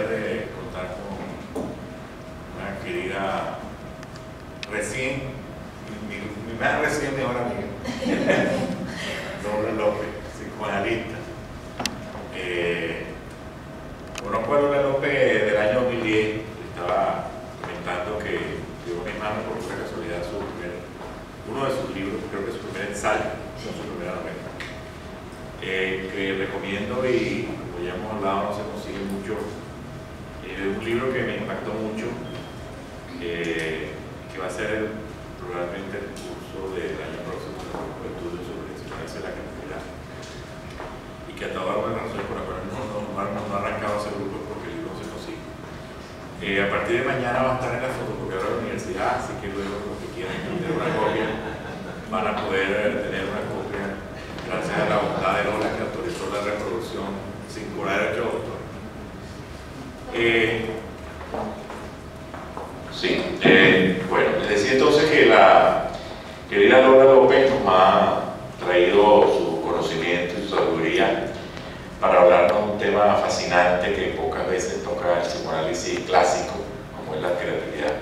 placer contar con una querida mi más reciente ahora amiga, Lola López, psicoanalista. Conozco a Lola López del año 2010, estaba comentando que dio mis manos por pura casualidad uno de sus libros, creo que es su primer ensayo, su primera novela, que recomiendo y como ya hemos hablado no se consigue mucho. Un libro que me impactó mucho, que va a ser probablemente el curso del año próximo de un estudio sobre experiencia de la creatividad, y que hasta ahora una de las razones por las cuales no ha arrancado ese grupo porque el libro no se consigue. A partir de mañana va a estar en la fotocopiadora de la universidad, así que luego los que quieran tener una copia van a poder tener una copia gracias a la bondad de Lola que autorizó la reproducción sin cobrar derecho de autor. Bueno, les decía entonces que la querida Lola López nos ha traído su conocimiento y su sabiduría para hablarnos de un tema fascinante que pocas veces toca el psicoanálisis clásico, como es la creatividad.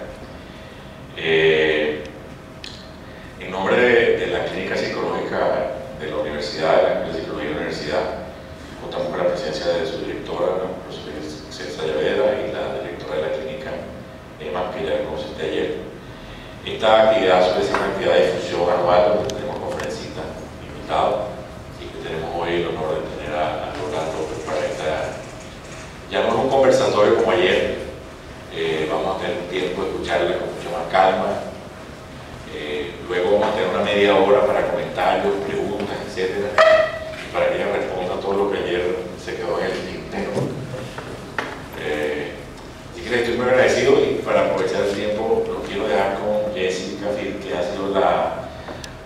En nombre de la Clínica Psicológica de la Universidad, de la Clínica de Psicología de la Universidad, contamos con la presencia de su directora, la profesora César Llaveda, y la directora de la clínica, Emma, que ya conociste ayer. Esta actividad suele ser una actividad de difusión anual donde tenemos conferencistas invitados y que tenemos hoy el honor de tener a Lola López para esta. Ya no es un conversatorio como ayer, vamos a tener un tiempo de escucharla con mucha más calma. Luego vamos a tener una media hora para comentarios, preguntas, etc. Y para que ella responda todo lo que ayer se quedó en el tintero. Así que le estoy muy agradecido y para aprovechar el tiempo lo quiero dejar con Jessica Phil, que ha sido la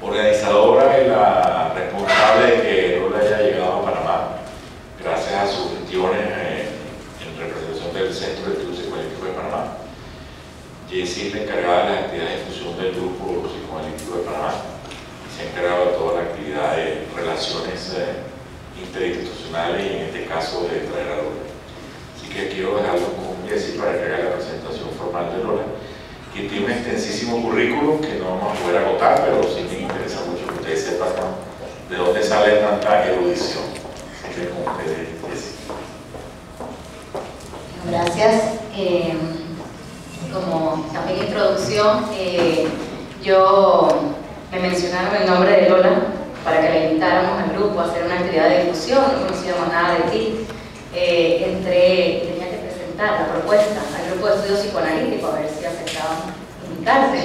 organizadora y la responsable de que Lola haya llegado a Panamá gracias a sus gestiones en representación del Centro de Estudios Psicoanalíticos de Panamá. Jessie es la encargada de las actividades de difusión del grupo psicoanalítico de Panamá y se ha encargado de toda la actividad de relaciones interinstitucionales y en este caso de traer a Lola. Así que quiero dejarlo con Jessie para que haga la presentación formal de Lola, que tiene un extensísimo currículum que no vamos a poder agotar, pero sí me interesa mucho que ustedes sepan de dónde sale tanta erudición. Así que con ustedes, Jessie. Gracias. Como también introducción, me mencionaron el nombre de Lola para que la invitáramos al grupo a hacer una actividad de difusión. No conocíamos nada de ti. Tenía que presentar la propuesta al grupo de estudios psicoanalíticos a ver si aceptaban invitarte.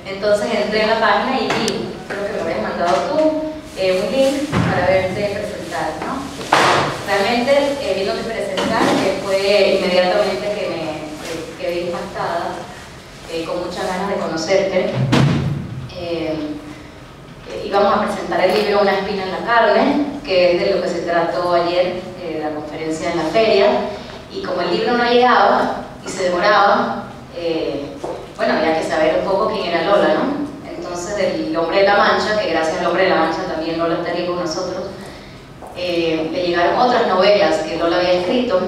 Entonces entré en la página y vi, creo que me habías mandado tú, un link para verte presentar, ¿no? Realmente viéndote presentar fue inmediatamente que me quedé impactada, con muchas ganas de conocerte. Íbamos a presentar el libro Una espina en la carne, que es de lo que se trató ayer, la conferencia en la feria, y como el libro no llegaba y se demoraba, bueno, había que saber un poco quién era Lola, ¿no? Entonces del Hombre de la Mancha, que gracias al Hombre de la Mancha también Lola estaría con nosotros, le llegaron otras novelas que Lola había escrito,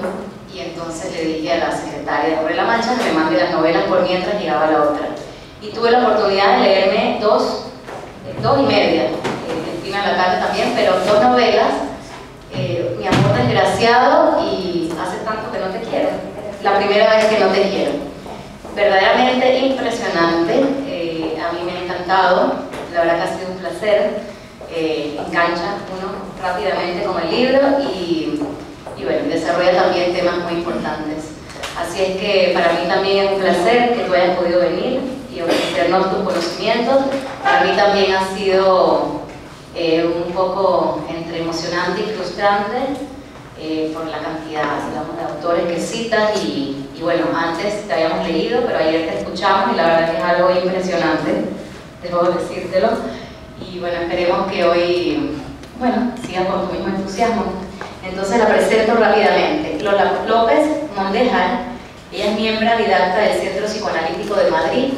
y entonces le dije a la secretaria de Hombre de la Mancha que me mande las novelas por mientras llegaba la otra. Y tuve la oportunidad de leerme dos y media, Espina en la carne también, pero dos novelas, Mi amor desgraciado y Hace tanto que no te quiero, la primera vez que no te quiero. Verdaderamente impresionante, a mí me ha encantado, la verdad que ha sido un placer, engancha uno rápidamente con el libro y bueno, desarrolla también temas muy importantes. Así es que para mí también es un placer que tú hayas podido venir y ofrecernos tus conocimientos. Para mí también ha sido un poco entre emocionante y frustrante por la cantidad, digamos, de autores que citas y bueno, antes te habíamos leído, pero ayer te escuchamos y la verdad que es algo impresionante, debo decírtelo. Y bueno, esperemos que hoy, bueno, sigas con tu mismo entusiasmo. Entonces la presento rápidamente. Lola López Mondejar, ella es miembro didacta del Centro Psicoanalítico de Madrid.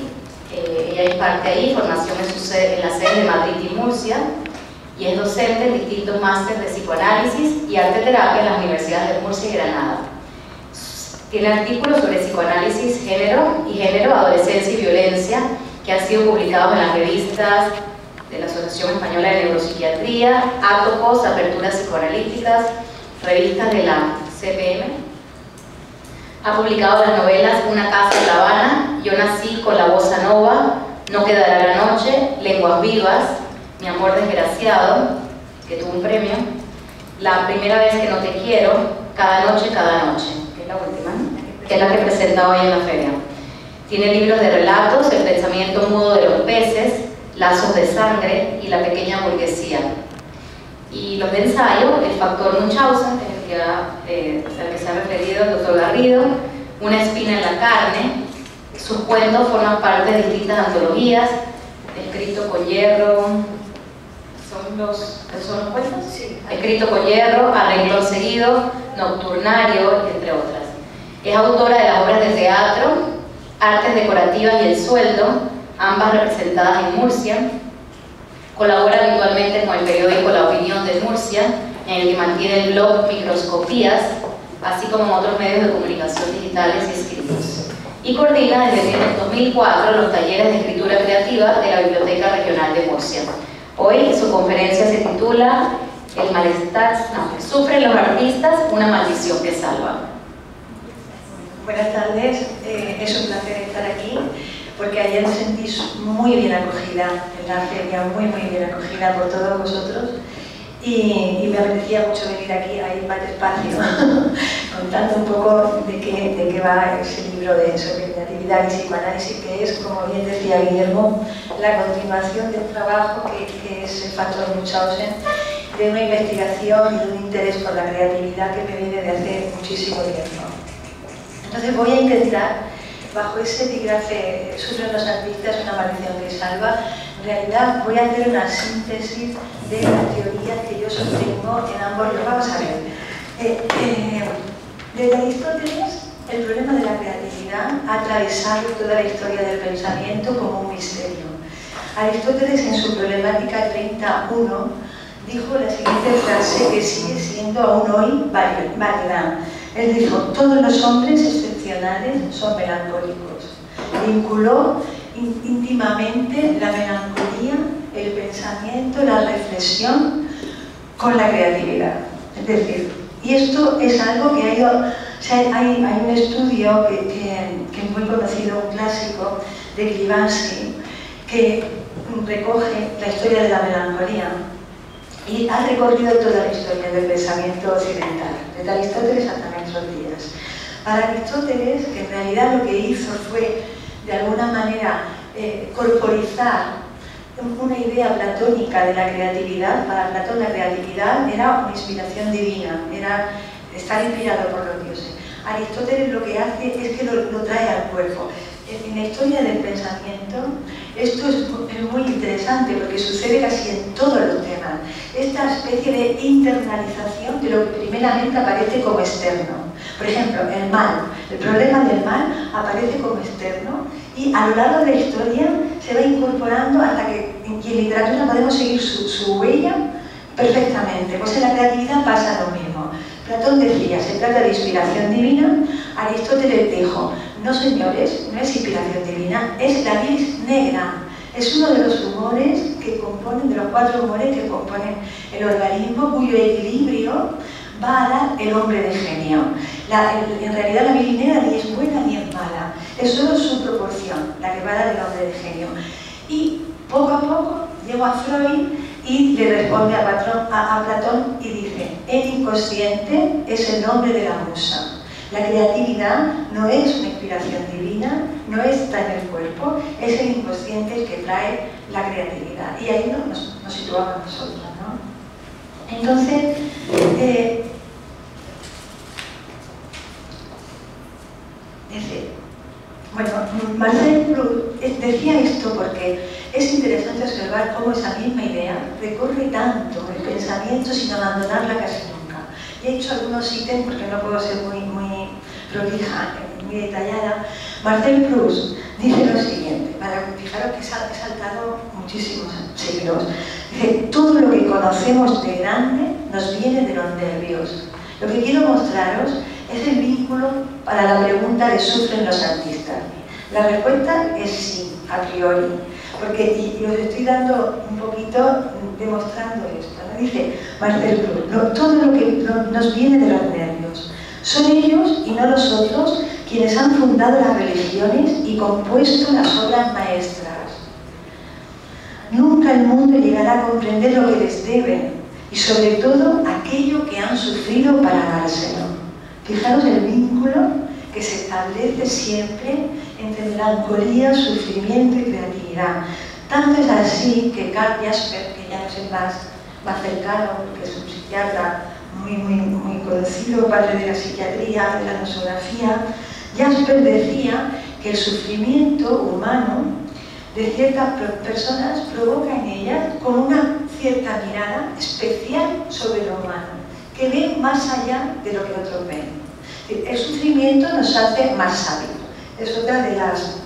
Ella imparte ahí formación en la sede de Madrid y Murcia, y es docente en distintos másteres de psicoanálisis y arte terapia en las universidades de Murcia y Granada. Tiene artículos sobre psicoanálisis, género, adolescencia y violencia, que han sido publicados en las revistas de la Asociación Española de Neuropsiquiatría, Atopos, Aperturas Psicoanalíticas, revistas de la CPM. Ha publicado las novelas Una casa en La Habana, Yo nací con la bossa nova, No quedará la noche, Lenguas vivas, Mi amor desgraciado, que tuvo un premio, La primera vez que no te quiero, Cada noche, que es la última, que es la que presenta hoy en la feria. Tiene libros de relatos, El pensamiento mudo de los peces, Lazos de sangre y La pequeña burguesía. Y los de ensayo, El factor Munchausen, que es al que se ha referido el doctor Garrido, Una espina en la carne. Sus cuentos forman parte de distintas antologías, Escrito con hierro, ¿son los cuentos? Sí. Escrito con hierro, A renglón seguido, Nocturnario, entre otras. Es autora de las obras de teatro, Artes decorativas y El sueldo, ambas representadas en Murcia. Colabora habitualmente con el periódico La Opinión de Murcia, en el que mantiene el blog Microscopías, así como en otros medios de comunicación digitales y escritos. Y coordina desde 2004 los talleres de escritura creativa de la Biblioteca Regional de Murcia. Hoy su conferencia se titula El malestar, sufren los artistas, una maldición que salva. Buenas tardes, es un placer estar aquí porque ayer me sentí muy bien acogida en la feria, muy bien acogida por todos vosotros y me apetecía mucho venir aquí a ir para el espacio contando un poco de qué va ese libro sobre creatividad y psicoanálisis, que es, como bien decía Guillermo, la continuación del trabajo que es el factor Munchausen, de una investigación y de un interés por la creatividad que me viene de hace muchísimo tiempo. Entonces voy a intentar, bajo ese epígrafe sufren los artistas, una maldición que salva, en realidad voy a hacer una síntesis de las teorías que yo sostengo en ambos libros. Vamos a ver. Desde Aristóteles, el problema de la creatividad ha atravesado toda la historia del pensamiento como un misterio. Aristóteles, en su problemática 31, dijo la siguiente frase que sigue siendo aún hoy válida. Él dijo: todos los hombres excepcionales son melancólicos. Vinculó íntimamente la melancolía, el pensamiento, la reflexión con la creatividad. Es decir, y esto es algo que ha ido... O sea, hay un estudio que es muy conocido, un clásico, de Klivansky, que recoge la historia de la melancolía y ha recorrido toda la historia del pensamiento occidental, desde Aristóteles hasta nuestros días. Para Aristóteles, que en realidad lo que hizo fue, de alguna manera, corporizar una idea platónica de la creatividad. Para Platón la creatividad era una inspiración divina, era estar inspirado por los dioses. Aristóteles lo que hace es que lo trae al cuerpo. En la historia del pensamiento, esto es muy interesante porque sucede casi en todos los temas. Esta especie de internalización de lo que primeramente aparece como externo. Por ejemplo, el mal. El problema del mal aparece como externo y a lo largo de la historia se va incorporando hasta que en literatura podemos seguir su huella perfectamente. Pues en la creatividad pasa lo mismo. Platón decía, se trata de inspiración divina. Aristóteles dijo, no señores, no es inspiración divina, es la bilis negra. Es uno de los humores que componen, de los 4 humores que componen el organismo, cuyo equilibrio va a dar el hombre de genio. En realidad la bilis negra ni es buena ni es mala, es solo su proporción, la que va a dar el hombre de genio. Y poco a poco llegó a Freud y le responde a Platón y dice, el inconsciente es el nombre de la musa. La creatividad no es una inspiración divina, no está en el cuerpo, es el inconsciente el que trae la creatividad. Y ahí nos situamos nosotros, ¿no? Entonces, bueno, Marcel Proust decía esto porque es interesante observar cómo esa misma idea recorre tanto el pensamiento sin abandonarla casi nunca. He hecho algunos ítems porque no puedo ser muy prolija, muy detallada. Marcel Proust dice lo siguiente, para fijaros que he saltado muchísimos siglos. Dice, todo lo que conocemos de grande nos viene de los nervios. Lo que quiero mostraros es el vínculo para la pregunta de ¿sufren los artistas? La respuesta es sí, a priori, porque y os estoy dando un poquito, demostrando esto, ¿no? Dice Marcel Proust, todo lo que nos viene de los nervios. Son ellos y no nosotros quienes han fundado las religiones y compuesto las obras maestras. Nunca el mundo llegará a comprender lo que les deben y sobre todo aquello que han sufrido para dárselo. Fijaros el vínculo que se establece siempre entre melancolía, sufrimiento y creatividad. Tanto es así que Karl Jasper, que ya no es más cercano, que es un psiquiatra muy conocido, padre de la psiquiatría, de la nosografía, Jasper decía que el sufrimiento humano de ciertas personas provoca en ellas con una cierta mirada especial sobre lo humano, que ven más allá de lo que otros ven. El sufrimiento nos hace más sabios. Es otra de las...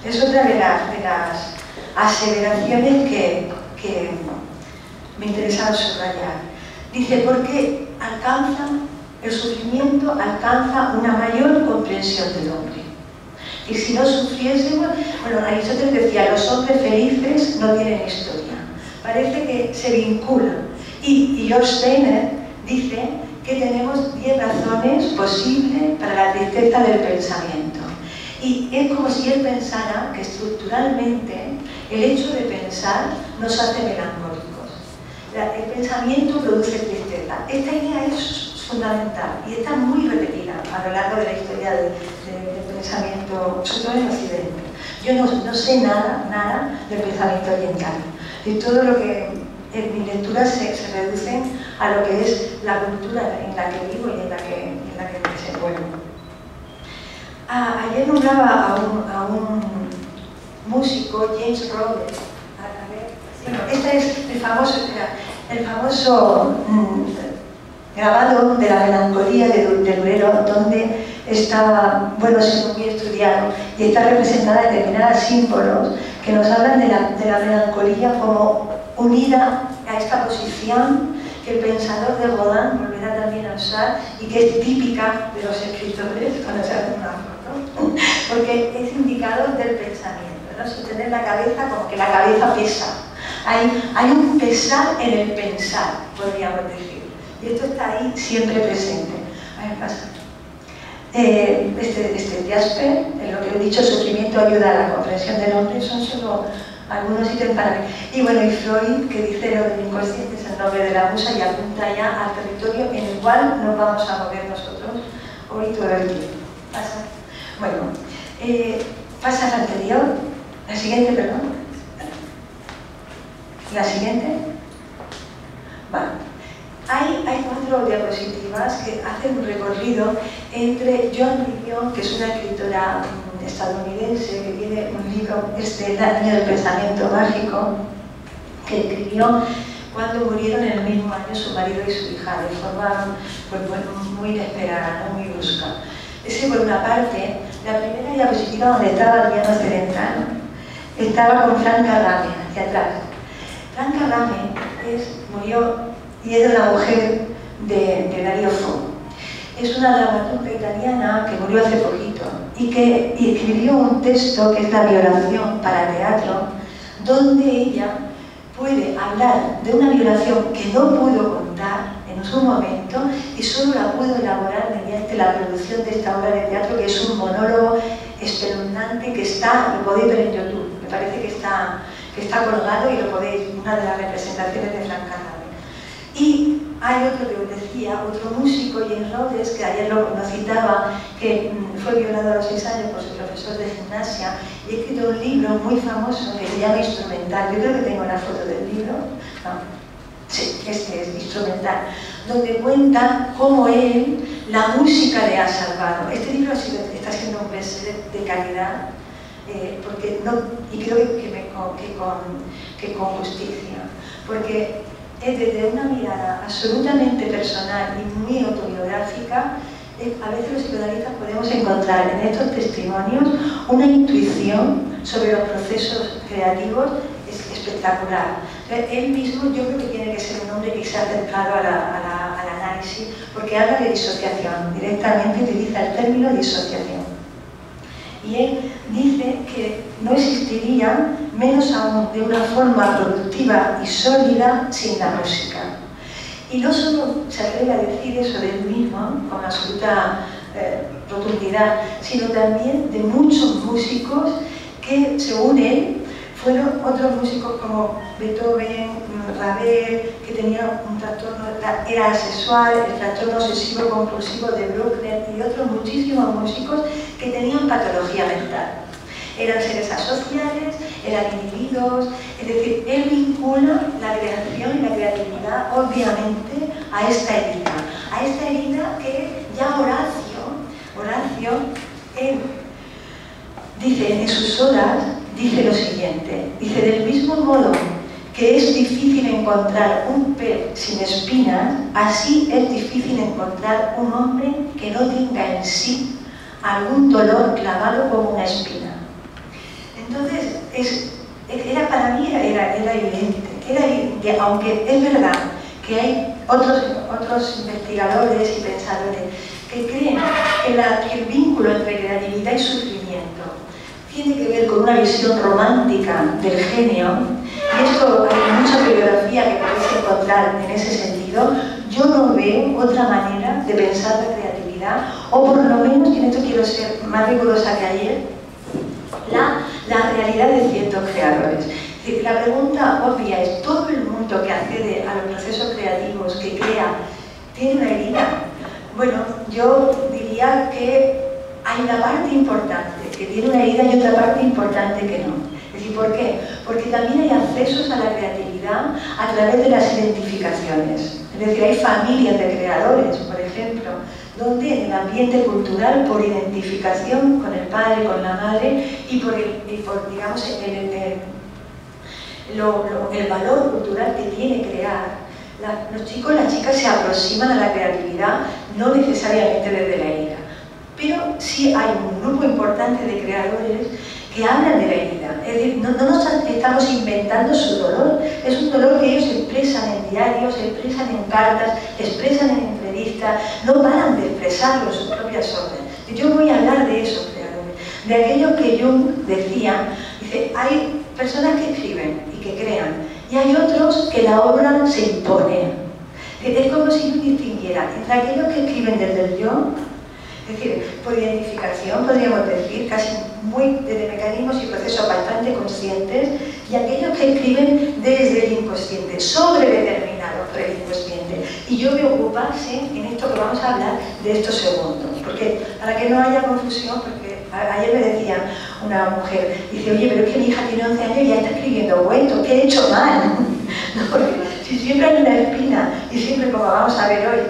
Es otra de las aseveraciones que me interesaba subrayar. Dice, porque el sufrimiento alcanza una mayor comprensión del hombre. Y si no sufriésemos, bueno, Aristóteles decía, los hombres felices no tienen historia. Parece que se vinculan. Y George Steiner dice que tenemos 10 razones posibles para la tristeza del pensamiento. Y es como si él pensara que estructuralmente el hecho de pensar nos hace melancólicos. El pensamiento produce tristeza. Esta idea es fundamental y está muy repetida a lo largo de la historia del pensamiento, sobre todo en Occidente. Yo no sé nada del pensamiento oriental. Y todo lo que en mi lectura se reduce a lo que es la cultura en la que vivo y en la que me desenvuelvo. Ayer nombraba a un músico, James Rhodes. Este es el famoso grabado de la melancolía de Durero, donde está, bueno, siendo muy estudiado y está representada determinados símbolos que nos hablan de la melancolía como unida a esta posición que el pensador de Rodin volverá también a usar y que es típica de los escritores cuando se hace una foto, porque es indicador del pensamiento, ¿no? Sostener la cabeza como que la cabeza pesa. Hay un pesar en el pensar, podríamos decir. Y esto está ahí siempre presente. A ver, pasa. Jasper, en lo que he dicho, sufrimiento ayuda a la comprensión del hombre, son solo algunos ítems para mí. Y bueno, y Freud, que dice lo del inconsciente es el nombre de la musa y apunta ya al territorio en el cual nos vamos a mover nosotros hoy todo el tiempo. Pasa. Bueno, pasa al anterior, la siguiente, perdón. La siguiente. Vale. Hay 4 diapositivas que hacen un recorrido entre Joan Didion, que es una escritora estadounidense que tiene un libro, El año del pensamiento mágico, que escribió cuando murieron en el mismo año su marido y su hija, de forma muy inesperada, ¿no? Muy brusca. Ese por una parte. La primera diapositiva, donde estaba Adriano Celentano, estaba con Franca Rame, hacia atrás. Franca Rame murió y es la mujer de Dario Fo. Es una dramaturga italiana que murió hace poquito y escribió un texto que es la violación para teatro, donde ella puede hablar de una violación que no pudo contar en su momento y solo la pudo elaborar mediante la producción de esta obra de teatro, que es un monólogo espeluznante que lo podéis ver en YouTube. Me parece que está colgado y lo podéis, una de las representaciones de Franca Rame. Y hay otro que os decía, otro músico, James Rhodes, que ayer lo citaba, que fue violado a los 6 años por su profesor de gimnasia y ha escrito un libro muy famoso que se llama Instrumental. Yo creo que tengo la foto del libro. No. Sí, este es Instrumental, donde cuenta cómo la música le ha salvado. Este libro está siendo un bestseller de calidad, y creo que con justicia, porque es desde una mirada absolutamente personal y muy autobiográfica. A veces los psicoanalistas podemos encontrar en estos testimonios una intuición sobre los procesos creativos espectacular. Él mismo, yo creo que tiene que ser un hombre que se ha acercado al psicoanálisis, porque habla de disociación, directamente utiliza el término disociación. Y él dice que no existiría, menos aún de una forma productiva y sólida, sin la música. Y no solo se atreve a decir eso de él mismo, con absoluta rotundidad, sino también de muchos músicos que, según él, fueron otros músicos como Beethoven, Ravel, que tenían un trastorno, era asexual, el trastorno obsesivo compulsivo de Bruckner y otros muchísimos músicos que tenían patología mental. Eran seres asociales, eran individuos, es decir, él vincula la creación y la creatividad obviamente a esta herida que ya Horacio dice en sus odas, dice lo siguiente, dice: del mismo modo que es difícil encontrar un pez sin espinas, así es difícil encontrar un hombre que no tenga en sí algún dolor clavado como una espina. Entonces, para mí era evidente, aunque es verdad que hay otros investigadores y pensadores que creen que el vínculo entre creatividad y sufrimiento tiene que ver con una visión romántica del genio, y esto hay mucha bibliografía que podéis encontrar en ese sentido. Yo no veo otra manera de pensar la creatividad, o por lo menos, y en esto quiero ser más rigurosa que ayer, la realidad de ciertos creadores. Es decir, la pregunta obvia es: ¿todo el mundo que accede a los procesos creativos, que crea, tiene una herida? Bueno, yo diría que hay una parte importante que tiene una herida y otra parte importante que no. Es decir, ¿por qué? Porque también hay accesos a la creatividad a través de las identificaciones. Es decir, hay familias de creadores, por ejemplo, donde en el ambiente cultural, por identificación con el padre, con la madre y por digamos, el valor cultural que tiene crear, los chicos y las chicas se aproximan a la creatividad, no necesariamente desde la herida. Pero sí hay un grupo importante de creadores que hablan de la herida. Es decir, no nos estamos inventando su dolor, es un dolor que ellos expresan en diarios, expresan en cartas, expresan en entrevistas, no paran de expresarlo en sus propias obras. Yo voy a hablar de esos creadores, de aquello que Jung decía. Dice, hay personas que escriben y que crean, y hay otros que la obra se impone. Es como si no distinguiera entre aquellos que escriben desde el yo, es decir, por identificación, podríamos decir, casi muy desde mecanismos y procesos bastante conscientes, y aquellos que escriben desde el inconsciente, sobredeterminados por el inconsciente. Y yo me ocupase en esto que vamos a hablar de estos segundos, porque para que no haya confusión, porque ayer me decía una mujer, dice: oye, pero es que mi hija tiene 11 años y ya está escribiendo cuentos, ¿qué he hecho mal? No, porque si siempre hay una espina, y siempre, como vamos a ver hoy,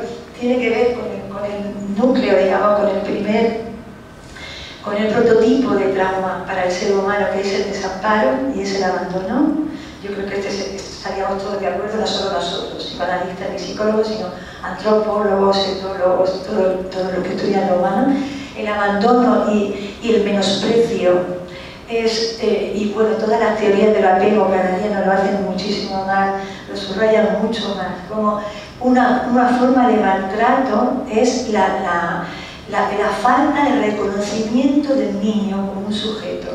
tiene que ver con el núcleo, digamos, con el prototipo de trauma para el ser humano, que es el desamparo y es el abandono. Yo creo que estaríamos todos de acuerdo, no solo nosotros, psicoanalistas ni psicólogos, sino antropólogos, etólogos, todos los que estudian lo humano. El abandono y el menosprecio y bueno, todas las teorías del apego canadiano lo hacen muchísimo más, lo subrayan mucho más. Como una forma de maltrato es la falta de reconocimiento del niño como un sujeto.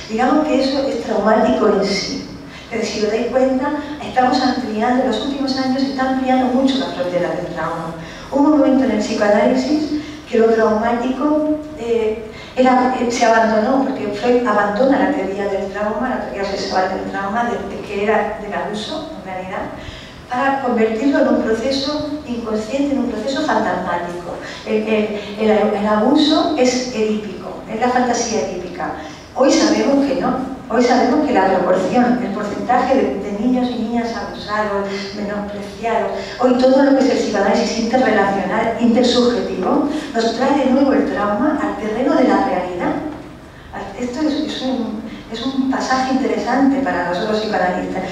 Digamos que eso es traumático en sí. Pero si os dais cuenta, estamos ampliando, en los últimos años se está ampliando mucho la frontera del trauma. Hubo un momento en el psicoanálisis que lo traumático se abandonó, porque Freud abandona la teoría del trauma, la teoría sexual del trauma, que era del abuso, en realidad, para convertirlo en un proceso inconsciente, en un proceso fantasmático. El abuso es edípico, es la fantasía edípica. Hoy sabemos que no. Hoy sabemos que la proporción, el porcentaje de niños y niñas abusados, menospreciados, hoy todo lo que es el psicoanálisis interrelacional, intersubjetivo, nos trae de nuevo el trauma al terreno de la realidad. Esto es un pasaje interesante para nosotros psicoanalistas.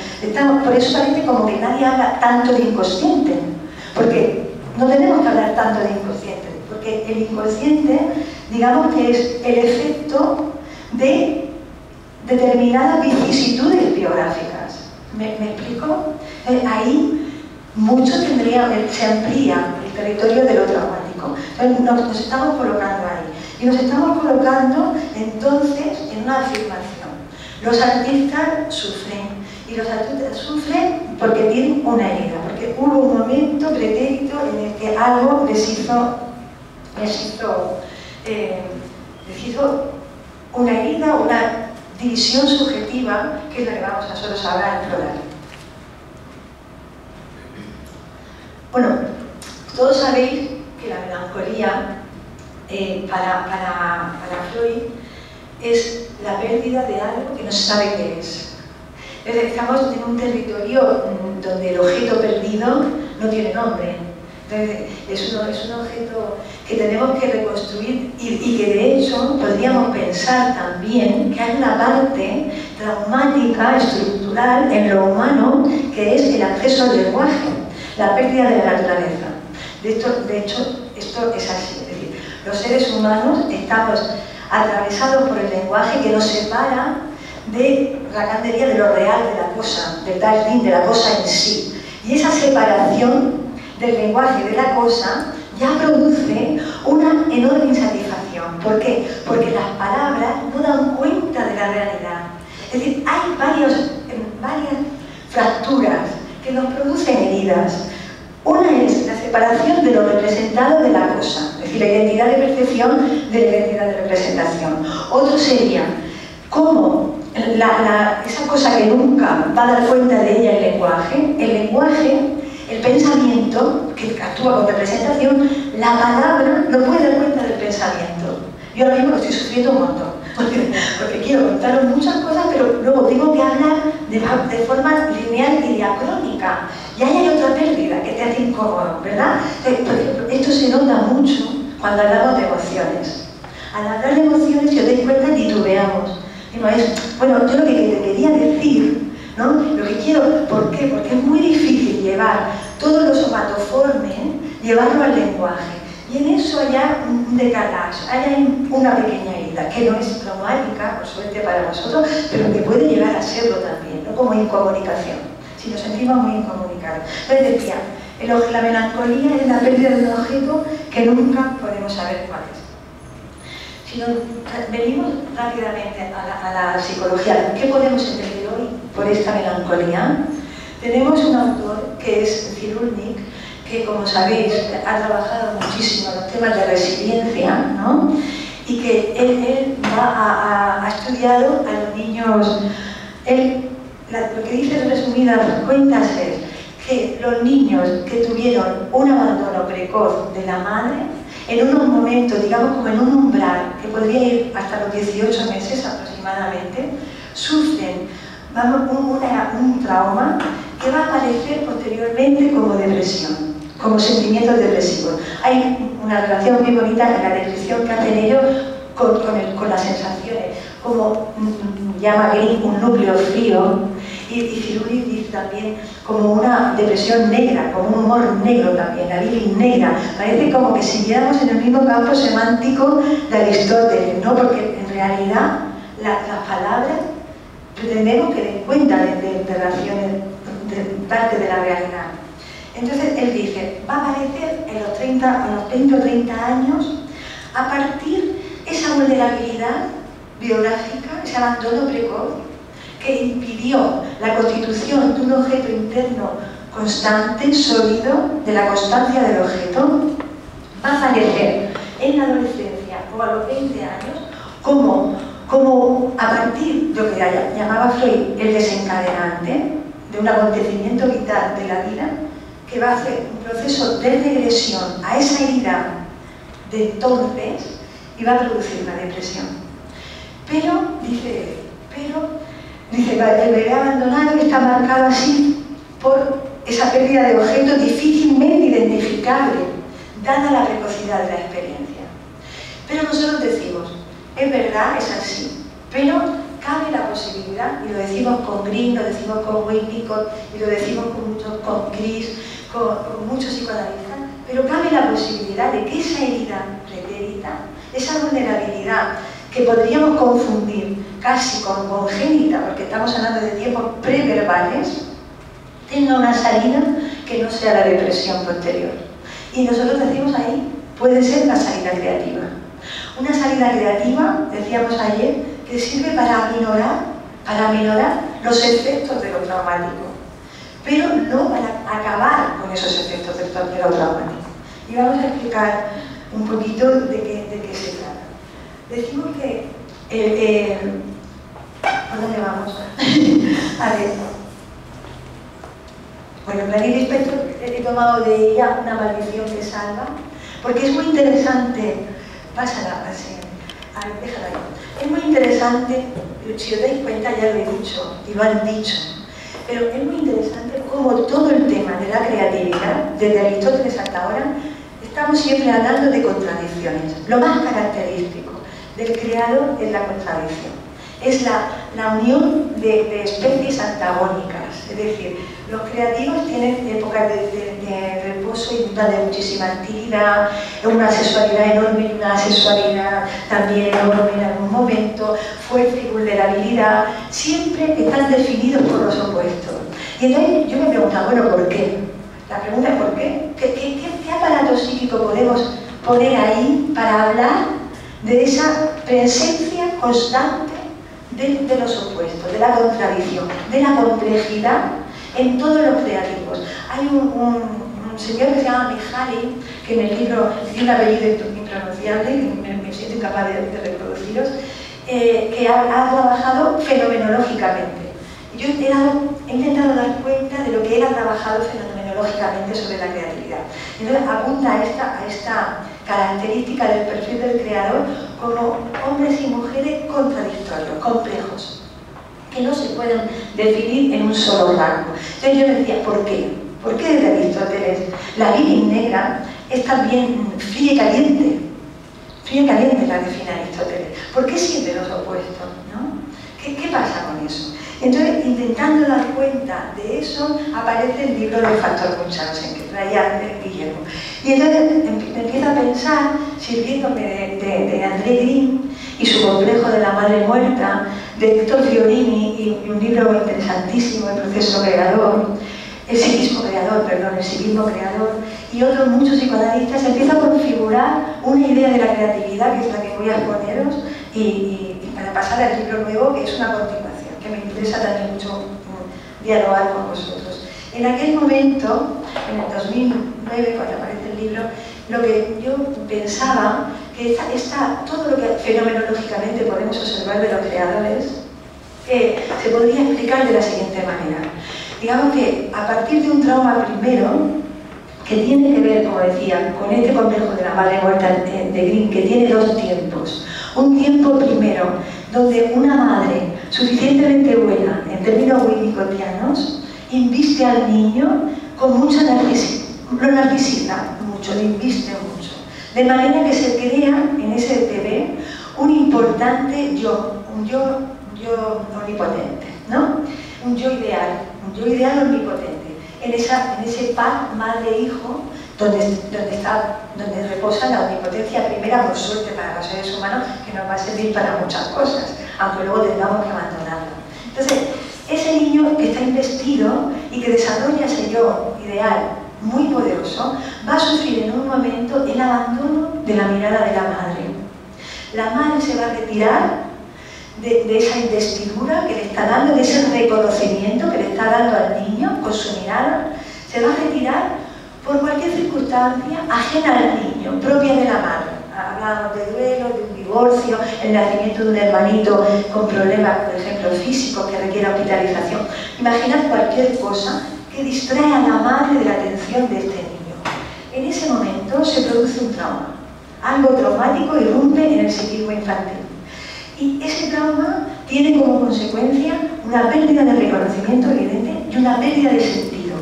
Por eso parece como que nadie habla tanto de inconsciente, porque no tenemos que hablar tanto de inconsciente, porque el inconsciente, digamos que es el efecto de determinadas vicisitudes biográficas. ¿Me explico? Ahí mucho se amplía el territorio de lo traumático. Entonces nos estamos colocando ahí. Y nos estamos colocando entonces en una afirmación. Los artistas sufren. Y los artistas sufren porque tienen una herida, porque hubo un momento pretérito en el que algo les hizo una herida, una división subjetiva, que es la que vamos nosotros ahora a explorar. Bueno, todos sabéis que la melancolía para Freud es la pérdida de algo que no se sabe qué es. Estamos en un territorio donde el objeto perdido no tiene nombre. Entonces, es un objeto que tenemos que reconstruir y que de hecho podríamos pensar también que hay una parte traumática, estructural en lo humano, que es el acceso al lenguaje, la pérdida de la naturaleza. De hecho, esto es así. Es decir, los seres humanos estamos atravesados por el lenguaje que nos separa de la candería de lo real, de la cosa, del jardín, de la cosa en sí. Y esa separación del lenguaje de la cosa ya produce una enorme insatisfacción. ¿Por qué? Porque las palabras no dan cuenta de la realidad. Es decir, hay varias fracturas que nos producen heridas. Una es la separación de lo representado de la cosa, es decir, la identidad de percepción de la identidad de representación. Otro sería cómo esa cosa que nunca va a dar cuenta de ella el lenguaje, el pensamiento, que actúa con representación, la palabra no puede dar cuenta del pensamiento. Yo ahora mismo lo estoy sufriendo un montón, porque quiero contaros muchas cosas, pero luego tengo que hablar de forma lineal y diacrónica. Y ahí hay otra pérdida que te hace incómodo, ¿verdad? Por ejemplo, esto se nota mucho cuando hablamos de emociones. Al hablar de emociones, si os dais cuenta, titubeamos. Bueno, yo lo que te quería decir, ¿no? Lo que quiero, ¿por qué? Porque es muy difícil llevar todo lo somatoforme, llevarlo al lenguaje. Y en eso hay un decalaje, hay una pequeña herida, que no es traumática, por suerte para nosotros, pero que puede llegar a serlo también, ¿no? Como incomunicación, si nos sentimos muy incomunicados. Entonces decía, la melancolía es la pérdida de un objeto que nunca podemos saber cuál es. Si nos venimos rápidamente a la psicología, ¿qué podemos entender hoy por esta melancolía? Tenemos un autor que es Cyrulnik, que como sabéis ha trabajado muchísimo en los temas de resiliencia, ¿no? Y que él ha estudiado a los niños. Lo que dice en resumidas cuentas es que los niños que tuvieron un abandono precoz de la madre, en unos momentos, digamos como en un umbral, que podría ir hasta los 18 meses aproximadamente, sufren un trauma que va a aparecer posteriormente como depresión, como sentimientos depresivos. Hay una relación muy bonita en la descripción que hacen ellos con las sensaciones, como llama Green un núcleo frío, y Cyrulnik dice también como una depresión negra, como un humor negro también, la bilis negra. Parece como que siguiéramos en el mismo campo semántico de Aristóteles, ¿no? Porque en realidad las palabras pretendemos que den cuenta de relaciones, de parte de la realidad. Entonces él dice, va a aparecer a los 20 o 30 años, a partir esa vulnerabilidad biográfica, ese abandono precoz, que impidió la constitución de un objeto interno constante, sólido, de la constancia del objeto, va a aparecer en la adolescencia o a los 20 años como a partir de lo que llamaba Freud el desencadenante de un acontecimiento vital de la vida, que va a hacer un proceso de regresión a esa herida de entonces y va a producir una depresión. Pero, dice, el bebé abandonado está marcado así por esa pérdida de objeto difícilmente identificable, dada la precocidad de la experiencia. Pero nosotros decimos, es verdad, es así, pero cabe la posibilidad, y lo decimos con Green, lo decimos con Winnicott, y lo decimos con Chris, con muchos psicoanalistas, pero cabe la posibilidad de que esa herida pretérita, esa vulnerabilidad que podríamos confundir casi con congénita, porque estamos hablando de tiempos preverbales, tenga una salida que no sea la depresión posterior. Y nosotros decimos ahí, puede ser una salida creativa. Una salida creativa, decíamos ayer, que sirve para aminorar los efectos de lo traumático, pero no para acabar con esos efectos de lo traumático. Y vamos a explicar un poquito de qué se trata. Decimos que ¿por dónde vamos? A ver. Bueno, Clarice Lispector, he tomado de ella Una maldición que salva, porque es muy interesante. Pásala, así. A ver, déjala ahí. Es muy interesante, si os dais cuenta ya lo he dicho, y lo han dicho, pero es muy interesante cómo todo el tema de la creatividad, desde Aristóteles hasta ahora, estamos siempre hablando de contradicciones. Lo más característico del creador es la contradicción. Es la unión de especies antagónicas. Es decir, los creativos tienen épocas de reposo y de muchísima actividad, una sexualidad enorme y una sexualidad también enorme en algún momento, fuerza y vulnerabilidad, siempre están definidos por los opuestos. Y entonces yo me preguntaba, bueno, ¿por qué? La pregunta es ¿por qué? ¿Qué aparato psíquico podemos poner ahí para hablar de esa presencia constante de los opuestos, de la contradicción, de la complejidad en todos los creativos? Hay un señor que se llama Mihaly, que en el libro tiene un apellido impronunciable, que me siento incapaz de reproduciros, que ha trabajado fenomenológicamente. Yo he intentado dar cuenta de lo que él ha trabajado fenomenológicamente sobre la creatividad. Entonces apunta a esta característica del perfil del creador como hombres y mujeres contradictorios, complejos, que no se pueden definir en un solo rango. Entonces yo decía, ¿por qué? ¿Por qué desde Aristóteles la Lilith negra es también fría y caliente? Fría y caliente la define Aristóteles. ¿Por qué siempre los opuestos? ¿No? ¿Qué pasa con eso? Entonces, intentando dar cuenta de eso, aparece el libro del factor Munchausen, que traía Guillermo. Y entonces empiezo a pensar, sirviéndome de André Green y su complejo de la madre muerta, de Héctor Fiorini y un libro interesantísimo, El proceso creador, el psiquismo creador, y otros muchos psicoanalistas, empiezo a configurar una idea de la creatividad, que es la que voy a exponeros, y para pasar al libro nuevo, que es una continuación, que me interesa también mucho dialogar con vosotros. En aquel momento, en el 2009, cuando aparece el libro, lo que yo pensaba, que todo lo que fenomenológicamente podemos observar de los creadores, se podría explicar de la siguiente manera. Digamos que a partir de un trauma primero, que tiene que ver, como decía, con este complejo de la madre muerta de Green, que tiene dos tiempos. Un tiempo primero, donde una madre suficientemente buena, en términos winnicottianos, inviste al niño con mucha narcisismo, lo narcisiza mucho, lo inviste mucho. De manera que se crea en ese bebé un importante yo, un yo omnipotente, ¿no? Un yo ideal omnipotente. En ese par madre-hijo, donde reposa la omnipotencia primera, por suerte para los seres humanos, que nos va a servir para muchas cosas, aunque luego tengamos que abandonarla. Entonces, ese niño que está investido y que desarrolla ese yo ideal muy poderoso, va a sufrir en un momento el abandono de la mirada de la madre. La madre se va a retirar de esa investidura que le está dando, de ese reconocimiento que le está dando al niño con su mirada, se va a retirar por cualquier circunstancia ajena al niño, propia de la madre. Hablábamos de duelo, de un divorcio, el nacimiento de un hermanito con problemas, por ejemplo, físicos que requiera hospitalización. Imaginad cualquier cosa que distrae a la madre de la atención de este niño. En ese momento se produce un trauma. Algo traumático irrumpe en el psiquismo infantil. Y ese trauma tiene como consecuencia una pérdida de reconocimiento evidente y una pérdida de sentido.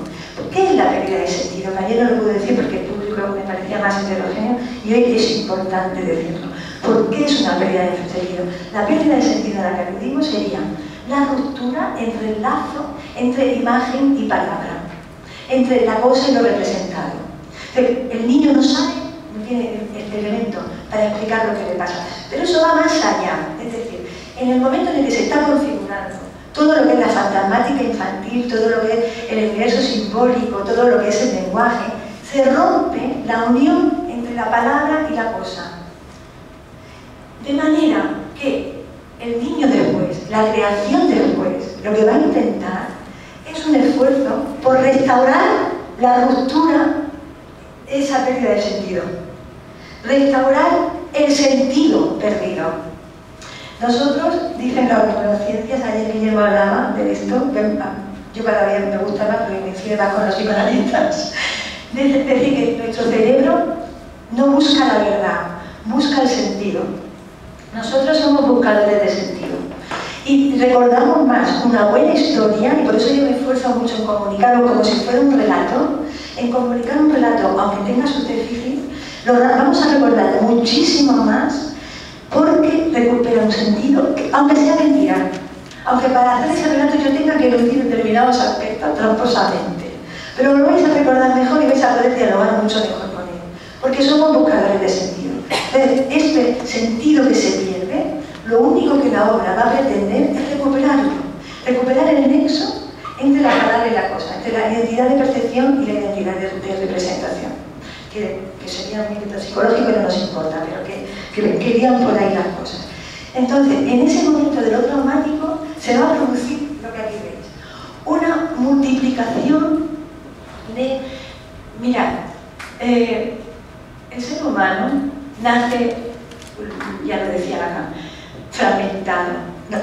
¿Qué es la pérdida de sentido? Ayer no lo pude decir porque el público me parecía más heterogéneo y hoy es importante decirlo. ¿Por qué es una pérdida de sentido? La pérdida de sentido a la que aludimos sería la ruptura entre el lazo entre imagen y palabra, entre la cosa y lo representado. El niño no sabe, no tiene el elemento para explicar lo que le pasa, pero eso va más allá. Es decir, en el momento en el que se está configurando todo lo que es la fantasmática infantil, todo lo que es el universo simbólico, todo lo que es el lenguaje, se rompe la unión entre la palabra y la cosa. De manera que el niño después, la creación después, lo que va a intentar es un esfuerzo por restaurar la ruptura, esa pérdida de sentido. Restaurar el sentido perdido. Nosotros, dicen las neurociencias, ayer Guillermo hablaba de esto, yo cada vez me gusta más porque me incide más con los psicoanalistas, de decir que nuestro cerebro no busca la verdad, busca el sentido. Nosotros somos buscadores de sentido. Y recordamos más una buena historia, y por eso yo me esfuerzo mucho en comunicarlo como si fuera un relato, en comunicar un relato, aunque tenga su déficit, lo vamos a recordar muchísimo más porque recupera un sentido, aunque sea mentira. Aunque para hacer ese relato yo tenga que eludir determinados aspectos tramposamente. Pero lo vais a recordar mejor y vais a poder dialogar mucho mejor con él. Porque somos buscadores de sentido. Entonces, este sentido que se pierde, lo único que la obra va a pretender es recuperarlo. Recuperar el nexo entre la palabra y la cosa, entre la identidad de percepción y la identidad de representación. Que sería un mito psicológico y no nos importa, pero que irían por ahí las cosas. Entonces, en ese momento de lo traumático se va a producir lo que aquí veis. Una multiplicación de... Mirad, el ser humano nace, ya lo decía acá, fragmentado.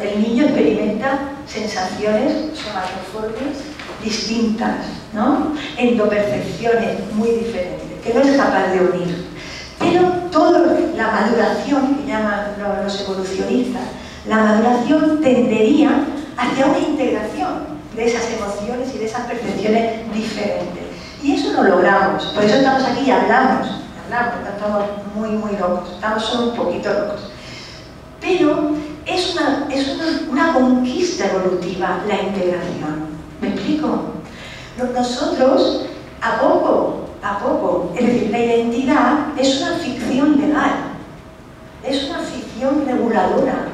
El niño experimenta sensaciones somatoformes distintas, ¿no? Endopercepciones muy diferentes, que no es capaz de unir. Pero toda la maduración, que llaman los evolucionistas, la maduración tendería hacia una integración de esas emociones y de esas percepciones diferentes. Y eso lo logramos, por eso estamos aquí y hablamos, no estamos muy locos, estamos solo un poquito locos. Pero es una conquista evolutiva la integración. ¿Me explico? Nosotros, a poco, es decir, la identidad es una ficción legal, es una ficción reguladora.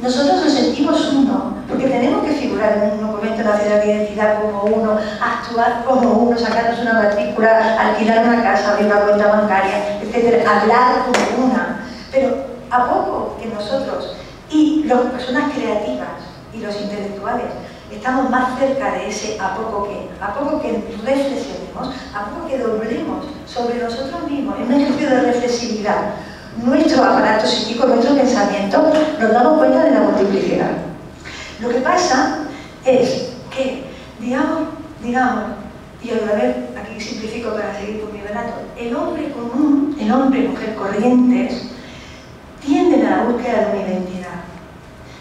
Nosotros nos sentimos uno, porque tenemos que figurar en un documento nacional de identidad como uno, actuar como uno, sacarnos una matrícula, alquilar una casa, abrir una cuenta bancaria, etc., hablar como una. Pero a poco que nosotros y las personas creativas y los intelectuales estamos más cerca de ese a poco que reflexionemos, a poco que doblemos sobre nosotros mismos, en un ejercicio de reflexividad, nuestro aparato psíquico, nuestro pensamiento, nos damos cuenta de la multiplicidad. Lo que pasa es que, digamos, y otra vez, aquí simplifico para seguir con mi relato, el hombre común, el hombre y mujer corrientes, tienden a la búsqueda de una identidad,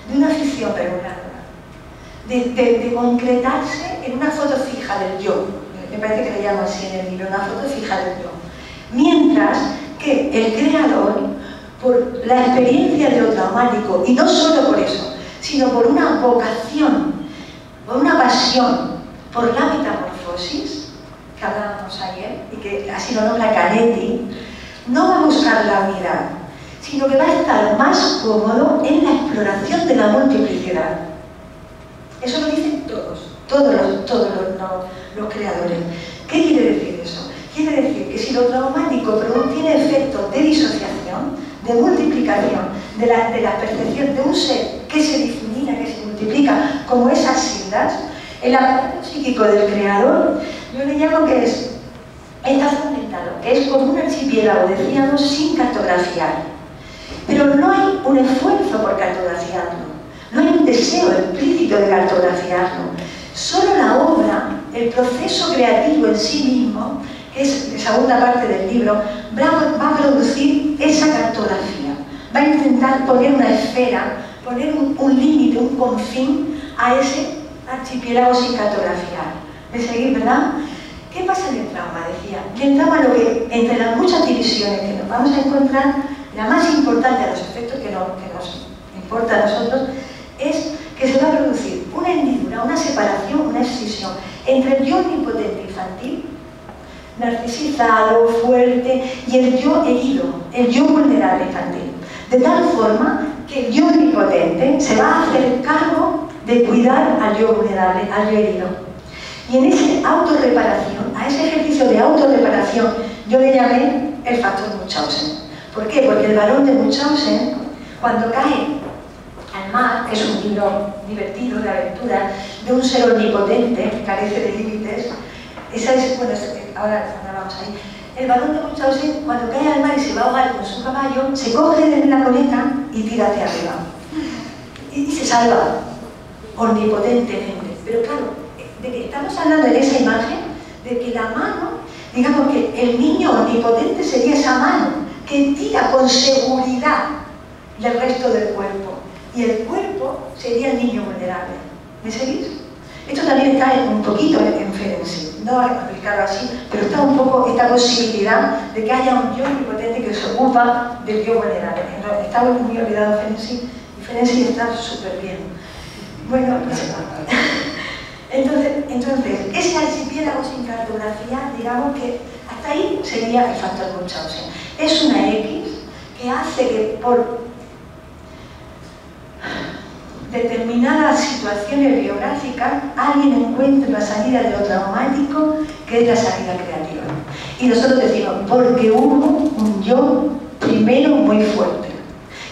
de una ficción reguladora, de concretarse en una foto fija del yo. Me parece que le llamo así en el libro, una foto fija del yo. Mientras que el creador, por la experiencia de lo traumático, y no solo por eso, sino por una vocación, por una pasión, por la metamorfosis, que hablábamos ayer, y que así lo nombra Canetti, no va a buscar la unidad, sino que va a estar más cómodo en la exploración de la multiplicidad. Eso lo dicen todos los creadores. ¿Qué quiere decir eso? Quiere decir que si lo traumático tiene efectos de disociación, de multiplicación, de la percepción de un ser que se difumina, que se multiplica como esas siglas, el aparato psíquico del creador, yo le llamo que está fragmentado, que es como un archipiélago, decíamos, sin cartografiar. Pero no hay un esfuerzo por cartografiarlo, no hay un deseo explícito de cartografiarlo. Solo la obra, el proceso creativo en sí mismo, que es la segunda parte del libro, va a producir esa cartografía. Va a intentar poner una esfera, poner un límite, un confín a ese archipiélago sin cartografiar. ¿Me seguís, verdad? ¿Qué pasa en el trauma? Decía, en el trauma lo que, entre las muchas divisiones que nos vamos a encontrar, la más importante de los efectos que nos importa a nosotros es que se va a producir una hendidura, una separación, una escisión entre el yo omnipotente infantil, narcisizado, fuerte, y el yo herido, el yo vulnerable infantil. De tal forma que el yo omnipotente se va a hacer cargo de cuidar al yo vulnerable, al yo herido. Y en esa autorreparación, a ese ejercicio de autorreparación, situación. Yo le llamé el factor Munchausen. ¿Por qué? Porque el varón de Munchausen, cuando cae al mar, que es un libro divertido de aventura, de un ser omnipotente que carece de límites, esa es, bueno, ahora vamos ahí. El varón de Munchausen, cuando cae al mar y se va a ahogar con su caballo, se coge de la coleta y tira hacia arriba. Y se salva, omnipotentemente. Pero claro, de que estamos hablando en esa imagen, de que la mano, digamos que el niño omnipotente sería esa mano que tira con seguridad del resto del cuerpo. Y el cuerpo sería el niño vulnerable. ¿Me seguís? Esto también está un poquito en Ferenczi, no voy a explicarlo así, pero está un poco esta posibilidad de que haya un yo omnipotente que se ocupa del yo vulnerable. Está muy olvidado Ferenczi, y Ferenczi está súper bien. Bueno, entonces, ese archipiélago sin cartografía, digamos que hasta ahí sería el factor Munchausen. Es una X que hace que por determinadas situaciones biográficas alguien encuentre una salida de lo traumático que es la salida creativa. Y nosotros decimos, porque hubo un yo primero muy fuerte,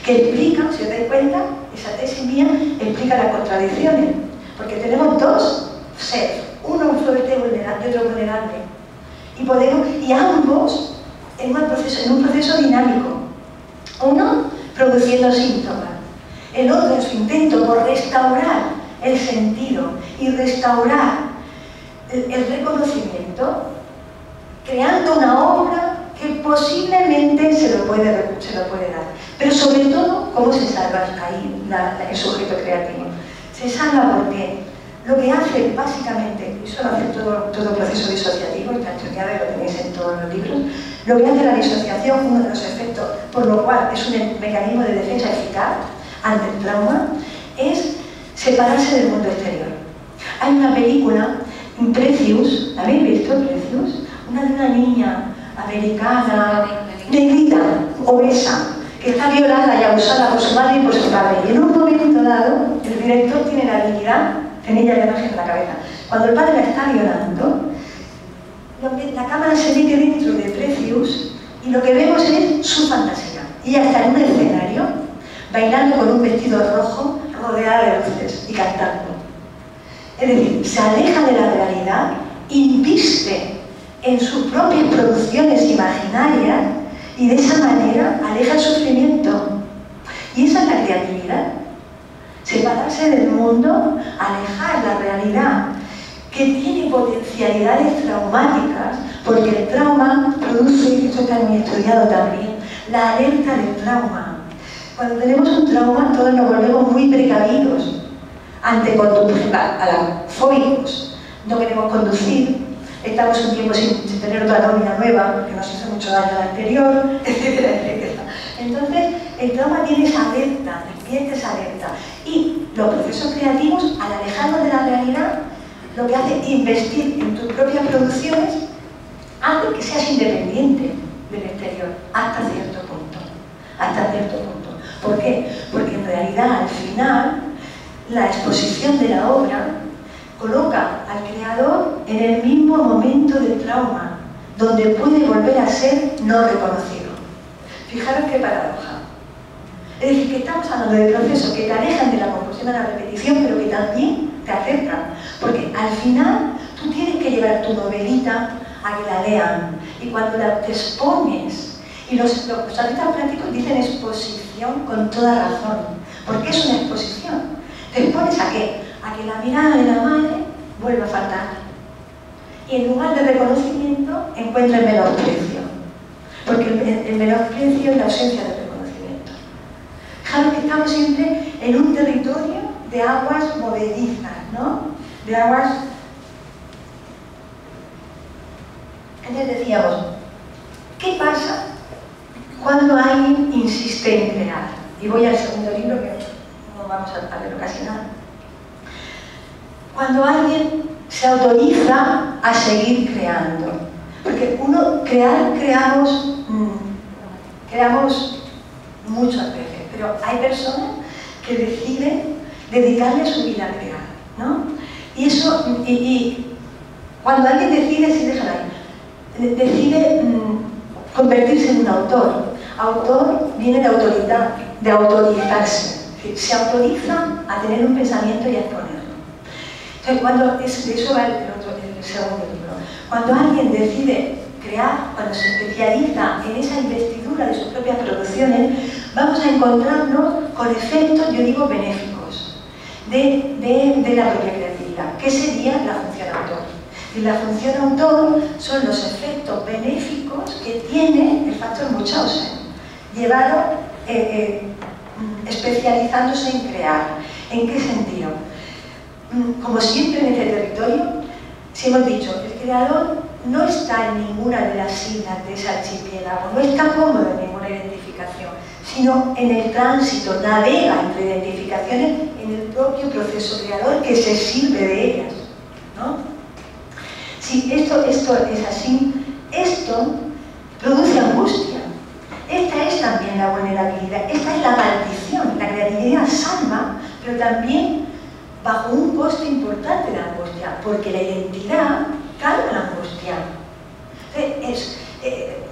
que explica, si os dais cuenta, esa tesis mía explica las contradicciones, porque tenemos dos seres, uno fuerte y otro vulnerable, y ambos en un proceso dinámico, uno produciendo síntomas, el otro en su intento por restaurar el sentido y restaurar el reconocimiento, creando una obra que posiblemente se lo puede dar. Pero sobre todo, ¿cómo se salva ahí el sujeto creativo? Se salva porque lo que hace básicamente, y eso lo hace todo proceso disociativo, está estudiado y lo tenéis en todos los libros, lo que hace la disociación, uno de los efectos, por lo cual es un mecanismo de defensa eficaz ante el trauma, es separarse del mundo exterior. Hay una película, Precious, ¿la habéis visto, Precious? Una de una niña americana, negrita, obesa, que está violada y abusada por su madre y por su padre. Y en un momento dado, el director tiene la habilidad, tenía ya la imagen en la cabeza, cuando el padre la está violando, la cámara se mete dentro de Precious y lo que vemos es su fantasía. Y ella está en un escenario, bailando con un vestido rojo, rodeada de luces y cantando. Es decir, se aleja de la realidad, inviste en sus propias producciones imaginarias y de esa manera aleja el sufrimiento. Y esa es la creatividad. Separarse del mundo, alejar la realidad, que tiene potencialidades traumáticas, porque el trauma produce, y esto está muy estudiado también, la alerta del trauma. Cuando tenemos un trauma, todos nos volvemos muy precavidos ante fóbicos. No queremos conducir, estamos un tiempo sin tener otra nómina nueva, que nos hizo mucho daño a la anterior, etcétera, etcétera. Entonces, el trauma tiene esa alerta, despierta esa alerta. Y los procesos creativos, al alejarnos de la realidad, lo que hace es investir en tus propias producciones, hace que seas independiente del exterior, hasta cierto punto. Hasta cierto punto. ¿Por qué? Porque en realidad, al final, la exposición de la obra coloca al creador en el mismo momento del trauma, donde puede volver a ser no reconocido. Fijaros qué paradoja. Es decir, que estamos hablando de procesos que te alejan de la compulsión a la repetición, pero que también te acercan. Porque al final, tú tienes que llevar tu novelita a que la lean. Y cuando te expones, y los artistas prácticos dicen exposición con toda razón. ¿Por qué es una exposición? ¿Te expones a qué? A que la mirada de la madre vuelva a faltar. Y en lugar de reconocimiento, encuentra el menosprecio. Porque el menosprecio es la ausencia de reconocimiento. Fijaros que estamos siempre en un territorio de aguas movedizas, ¿no? De aguas... Entonces decíamos, ¿qué pasa cuando alguien insiste en crear? Y voy al segundo libro, que no vamos a verlo casi nada. Cuando alguien se autoriza a seguir creando. Porque uno, creamos muchas veces, pero hay personas que deciden dedicarle su vida a crear, ¿no? Y eso, y cuando alguien decide, sí, déjala ahí, decide convertirse en un autor. Autor viene de autoridad, de autorizarse. Se autoriza a tener un pensamiento y a exponerlo. Entonces, de eso va el segundo libro. Cuando alguien decide crear, cuando se especializa en esa investidura de sus propias producciones, vamos a encontrarnos con efectos, yo digo, benéficos de la propia creatividad. ¿Qué sería la función autor? Y la función autor son los efectos benéficos que tiene el factor Munchausen, llevado especializándose en crear. ¿En qué sentido? Como siempre en este territorio, si hemos dicho, el creador no está en ninguna de las islas de ese archipiélago, no está cómodo en ninguna identificación, sino en el tránsito, navega entre identificaciones en el propio proceso creador que se sirve de ellas, ¿no? Si esto es así, esto produce angustia. Esta es también la vulnerabilidad, esta es la maldición. La creatividad salva, pero también bajo un coste importante de angustia, porque la identidad calma la angustia.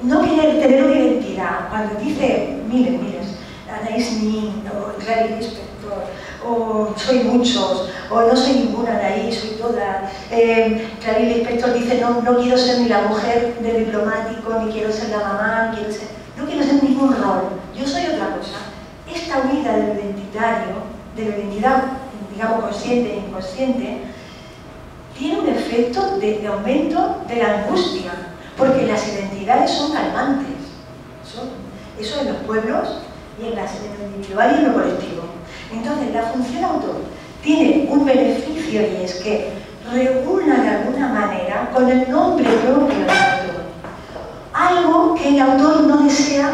No querer tener una identidad, cuando dice miles, Anaïs Nin, o Clarice Lispector, o soy muchos, o no soy ninguna de ahí, soy toda. Clarice Lispector dice, no quiero ser ni la mujer del diplomático, ni quiero ser la mamá, no quiero ser ningún rol, yo soy otra cosa. Esta huida de lo identitario, de la identidad, digamos, consciente e inconsciente, tiene un efecto de aumento de la angustia, porque las identidades son calmantes. Eso en los pueblos y en lo individual y en lo colectivo. Entonces, la función autor tiene un beneficio y es que regula de alguna manera con el nombre propio del autor. Algo que el autor no desea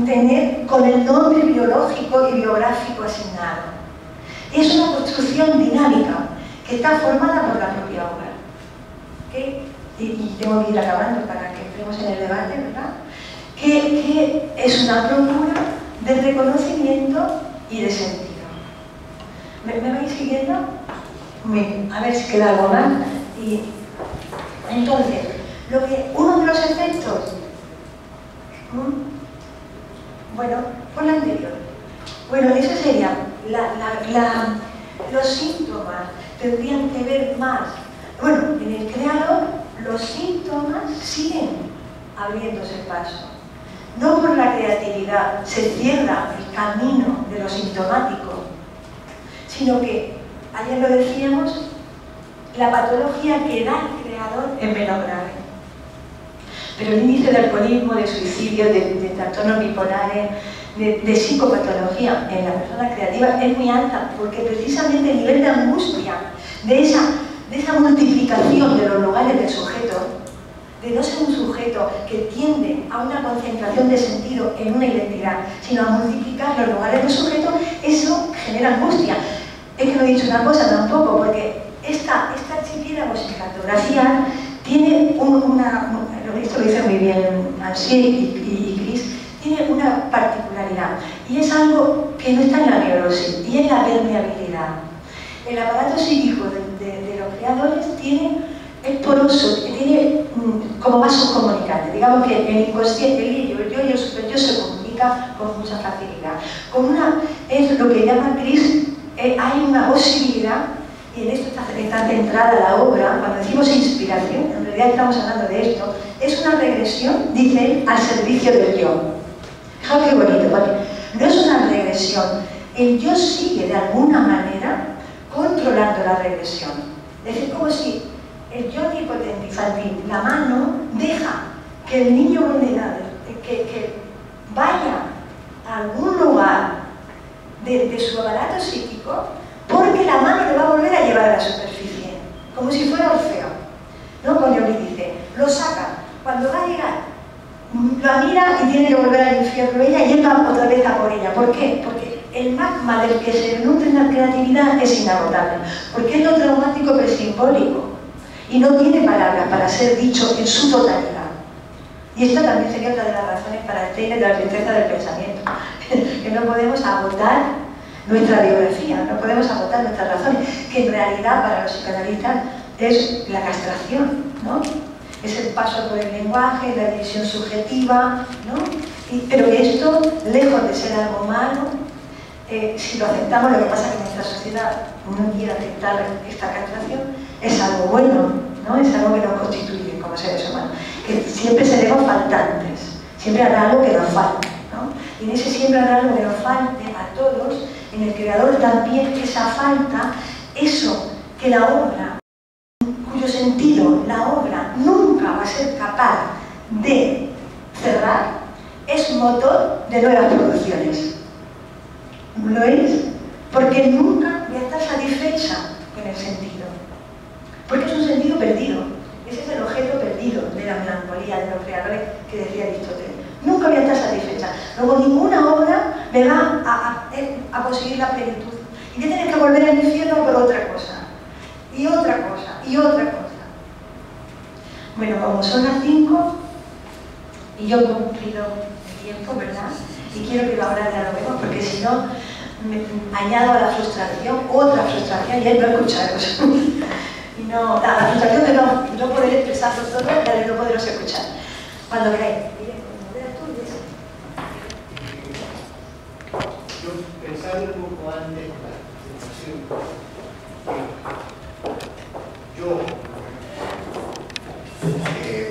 tener con el nombre biológico y biográfico asignado. Es una construcción dinámica que está formada por la propia obra. Y tengo que ir acabando para que entremos en el debate, ¿verdad? Que es una procura de reconocimiento y de sentido. ¿Me vais siguiendo? Bien, a ver si queda algo más. Y entonces, uno de los efectos, bueno, por la anterior. Bueno, eso sería, los síntomas tendrían que ver más. Bueno, en el creador los síntomas siguen abriéndose paso. No por la creatividad se cierra el camino de lo sintomático, sino que, ayer lo decíamos, la patología que da el creador es menos grave. Pero el índice de alcoholismo, de suicidio, de trastornos bipolares, de psicopatología en la persona creativa es muy alta, porque precisamente el nivel de angustia, de esa multiplicación de los lugares del sujeto, de no ser un sujeto que tiende a una concentración de sentido en una identidad, sino a multiplicar los lugares del sujeto, eso genera angustia. Es que no he dicho una cosa tampoco, porque esta archipiélago sin cartografía tiene esto lo dice muy bien Ansier y Chris, tiene una particularidad, y es algo que no está en la neurosis, y es la permeabilidad. El aparato psíquico de los creadores es poroso, tiene como vasos comunicantes. Digamos que el inconsciente, el yo y el superyo se comunican con mucha facilidad. Es lo que llama Chris, hay una posibilidad, y en esto está centrada la obra. Cuando decimos inspiración, en realidad estamos hablando de esto, es una regresión, dice él, al servicio del yo. Fijaos qué bonito, porque no es una regresión, el yo sigue de alguna manera controlando la regresión. Es decir, como si el yo omnipotente infantil, la mano, deja que el niño vulnerable, que vaya a algún lugar de su aparato psíquico, porque la mano le va a volver a llevar a la superficie, como si fuera Orfeo. ¿No? Cuando le dice, lo saca, cuando va a llegar, la mira y tiene que volver al infierno ella y él va otra vez a por ella. ¿Por qué? Porque el magma del que se nutre la creatividad es inagotable, porque es lo traumático pero simbólico y no tiene palabras para ser dicho en su totalidad. Y esta también sería otra de las razones para Steiner de la tristeza del pensamiento, que no podemos agotar nuestra biografía, no podemos agotar nuestras razones, que en realidad para los psicoanalistas es la castración, ¿no? es el paso por el lenguaje, la división subjetiva, ¿no? Pero esto, lejos de ser algo malo, si lo aceptamos, lo que pasa es que nuestra sociedad no quiere aceptar esta castración, es algo bueno, ¿no? Es algo que nos constituye como seres humanos, que siempre seremos faltantes, siempre habrá algo que nos falte, ¿no? Y en ese siempre habrá algo que nos falte a todos, en el creador también esa falta, eso que la obra, cuyo sentido la obra nunca va a ser capaz de cerrar, es motor de nuevas producciones. ¿Lo es? Porque nunca voy a estar satisfecha con el sentido. Porque es un sentido perdido. Ese es el objeto perdido de la melancolía de los creadores que decía Aristóteles. Nunca voy a estar satisfecha. Luego ninguna obra me va a conseguir la plenitud. Y voy a tener que volver al infierno por otra cosa. Y otra cosa, y otra cosa. Bueno, como son las 5, y yo he cumplido el tiempo, ¿verdad? Y quiero que ahora ya lo vemos, porque si no, me añado a la frustración, otra frustración, y es no escucharos. Y no, la frustración de no poder expresarlo todo, la de no poderos escuchar. Cuando queráis. Yo pensaba un poco antes de la presentación. Yo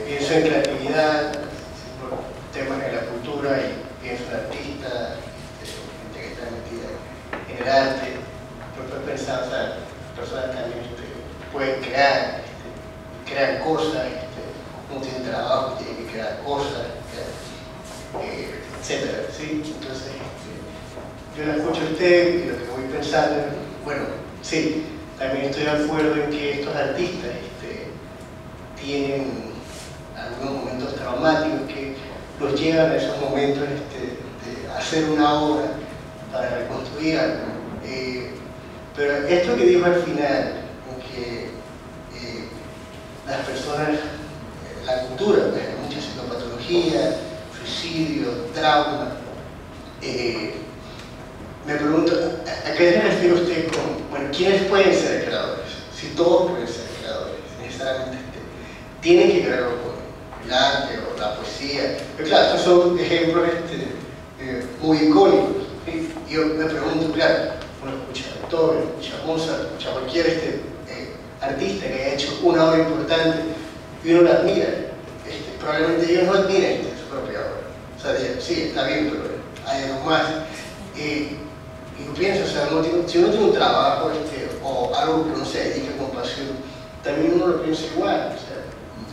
pienso en creatividad, por temas de la cultura, y pienso en artistas, gente que está metida en el arte. Yo he pensado, o sea, personas también pueden crear cosas, no tienen trabajo, tienen que crear cosas, etc. ¿Sí? Entonces, yo la escucho a usted y lo que voy pensando es, bueno, sí, también estoy de acuerdo en que estos artistas tienen algunos momentos traumáticos que los llevan a esos momentos de hacer una obra para reconstruir algo. Pero esto que dijo al final, que las personas, la cultura, hay mucha psicopatología, suicidio, trauma, me pregunto, ¿a qué se refiere usted con, bueno, quiénes pueden ser creadores? Si todos pueden ser creadores, necesariamente tienen que crear algo con el arte o la poesía. Pero claro, estos son ejemplos muy icónicos. ¿Sí? Y yo me pregunto, claro, uno escucha a Beethoven, escucha a Mozart, escucha a cualquier artista que haya hecho una obra importante y uno la admira. Probablemente ellos no admiren su propia obra. O sea, sí, está bien, pero hay algo más. Y yo pienso, o sea, si uno tiene un trabajo o algo que uno se dedica con pasión, también uno lo piensa igual. O sea,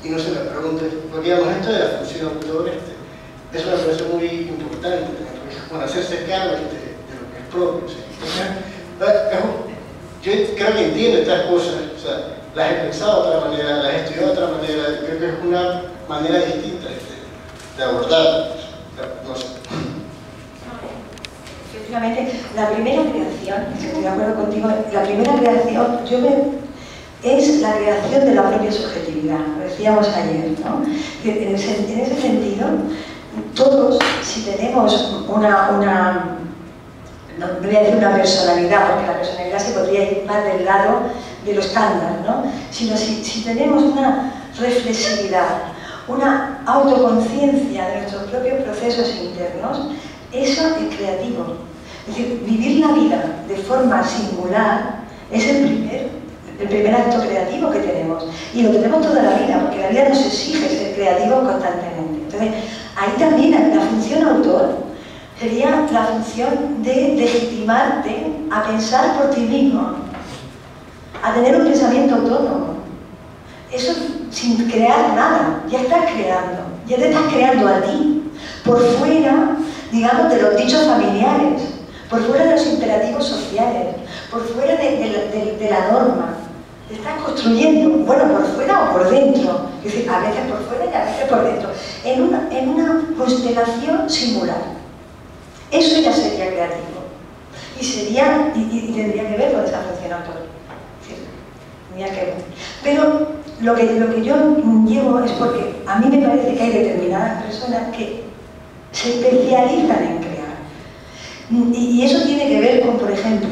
y no se me pregunta, porque digamos, esto de la función autor es una cosa muy importante, bueno, hacerse cargo de lo que es propio. ¿Sí? Yo creo que entiendo estas cosas, o sea, las he pensado de otra manera, las he estudiado de otra manera, creo que es una manera distinta de abordarlas. No sé. Efectivamente, la primera creación, estoy de acuerdo contigo, la primera creación es la creación de la propia subjetividad, lo decíamos ayer, ¿no? En ese sentido, todos, si tenemos no voy a decir una personalidad, porque la personalidad se podría ir más del lado de lo estándar, ¿no? Sino si tenemos una reflexividad, una autoconciencia de nuestros propios procesos internos, eso es creativo. Es decir, vivir la vida de forma singular es el primer acto creativo que tenemos. Y lo tenemos toda la vida, porque la vida nos exige ser creativos constantemente. Entonces, ahí también la función autor sería la función de legitimarte a pensar por ti mismo, a tener un pensamiento autónomo. Eso sin crear nada, ya estás creando, ya te estás creando a ti, por fuera, digamos, de los dichos familiares, por fuera de los imperativos sociales, por fuera de la norma. Te estás construyendo, bueno, por fuera o por dentro, es decir, a veces por fuera y a veces por dentro, en una constelación singular. Eso ya sería creativo. Y tendría que ver con esa función autor. Tendría que ver. Pero lo que yo llevo es porque a mí me parece que hay determinadas personas que se especializan en crear. Y eso tiene que ver con, por ejemplo,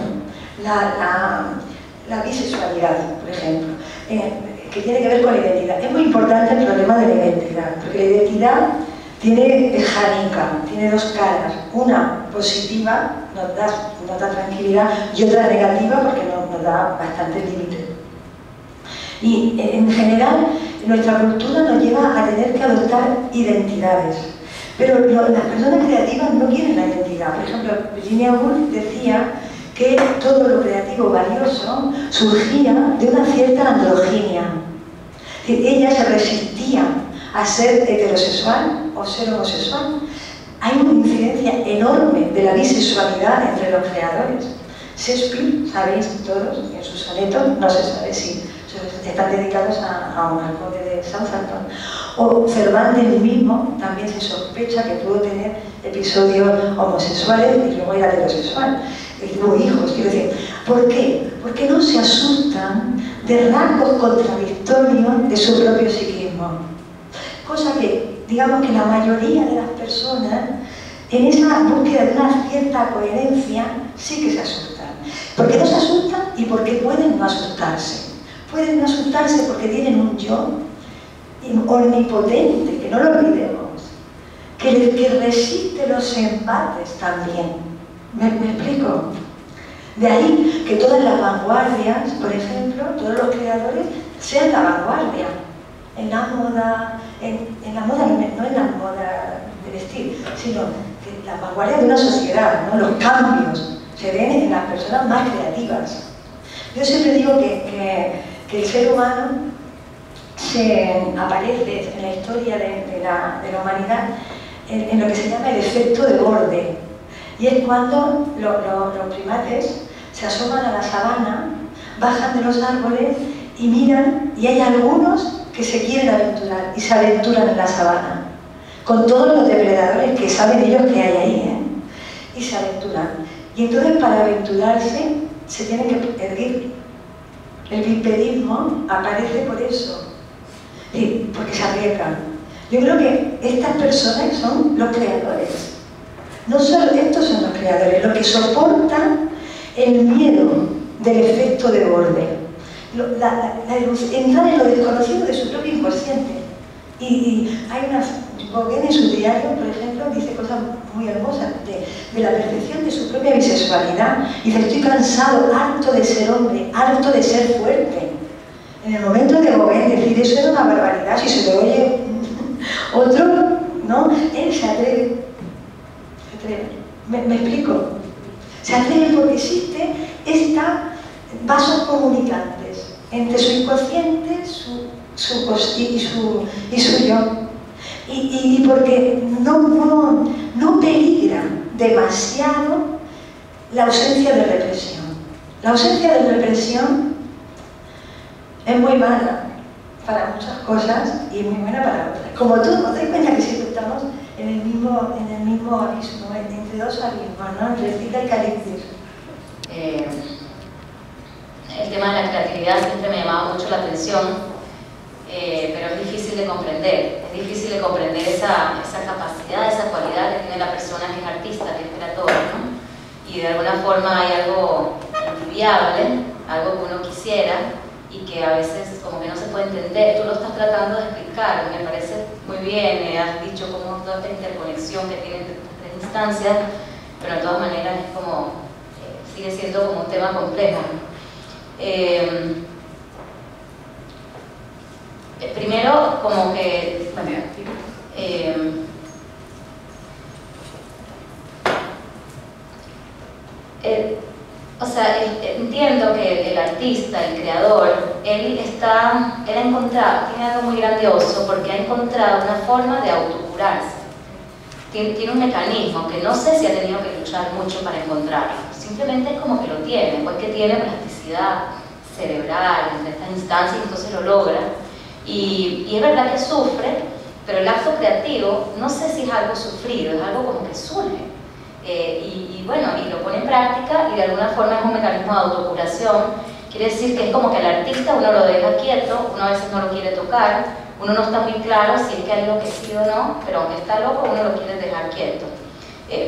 la bisexualidad, por ejemplo. Que que tiene que ver con la identidad. Es muy importante el problema de la identidad, porque la identidad es jánica, tiene dos caras. Una positiva, nos da tranquilidad, y otra negativa porque nos da bastante límite. Y en general, nuestra cultura nos lleva a tener que adoptar identidades. Pero las personas creativas no quieren la identidad. Por ejemplo, Virginia Woolf decía que todo lo creativo valioso surgía de una cierta androginia. Es decir, ella se resistía a ser heterosexual o ser homosexual. Hay una incidencia enorme de la bisexualidad entre los creadores. Shakespeare, sabéis todos, en sus sonetos, no se sabe si están dedicados a un alcalde de Southampton. O Cervantes mismo también se sospecha que pudo tener episodios homosexuales y luego era heterosexual. Y tuvo hijos, quiero decir. ¿Por qué? Porque no se asustan de rasgos contradictorios de su propio psiquismo. Cosa que, digamos que la mayoría de las personas, en esa búsqueda de una cierta coherencia, sí que se asustan. ¿Por qué no se asustan? Y porque pueden no asustarse. Pueden no asustarse porque tienen un yo omnipotente, que no lo olvidemos, que resiste los embates también. ¿Me explico? De ahí que todas las vanguardias, por ejemplo, todos los creadores sean la vanguardia. En la moda, en la moda, no en la moda de vestir, sino que la vanguardia de una sociedad, ¿no? Los cambios se ven en las personas más creativas. Yo siempre digo que el ser humano aparece en la historia de la humanidad en lo que se llama el efecto de borde. Y es cuando los primates se asoman a la sabana, bajan de los árboles y miran, y hay algunos que se quieren aventurar y se aventuran en la sabana, con todos los depredadores que saben ellos que hay ahí, y se aventuran. Y entonces para aventurarse se tienen que erguir. El bipedismo aparece por eso, porque se arriesgan. Yo creo que estas personas son los creadores. No solo estos son los creadores, los que soportan el miedo del efecto de borde. Entrar en lo desconocido de su propio inconsciente. Y hay unas... Gauguin en su diario, por ejemplo, dice cosas muy hermosas de la percepción de su propia bisexualidad. Y dice, estoy cansado, harto de ser hombre, harto de ser fuerte. En el momento de Gauguin decir eso era una barbaridad, si se lo oye otro, ¿no? Él se atreve. ¿Me explico? Se atreve porque existe vasos comunicantes entre su inconsciente y su yo. Y porque no peligra demasiado la ausencia de represión. La ausencia de represión es muy mala para muchas cosas y muy buena para otras. Como tú, os dais cuenta que siempre estamos en el mismo abismo, entre dos abismos, ¿no? Entre el Cita y Calipsis. El tema de la creatividad siempre me llamaba mucho la atención. Pero es difícil de comprender, esa capacidad, esa cualidad que tiene la persona que es artista, que es creador, ¿no? Y de alguna forma hay algo inviable, algo que uno quisiera y que a veces como que no se puede entender. Tú lo estás tratando de explicar, me parece muy bien, has dicho como toda esta interconexión que tienen estas tres instancias, pero de todas maneras es como, sigue siendo como un tema complejo. Primero, como que, bueno, o sea, entiendo que el artista, el creador, él ha encontrado, tiene algo muy grandioso porque ha encontrado una forma de autocurarse. Tiene un mecanismo que no sé si ha tenido que luchar mucho para encontrarlo, simplemente es como que lo tiene, pues que tiene plasticidad cerebral en esta instancia y entonces lo logra. Y es verdad que sufre, pero el acto creativo no sé si es algo sufrido, es algo como que surge. Y bueno, y lo pone en práctica y de alguna forma es un mecanismo de autocuración. Quiere decir que es como que al artista uno lo deja quieto, uno a veces no lo quiere tocar, uno no está muy claro si es que hay algo que sí o no, pero aunque está loco uno lo quiere dejar quieto.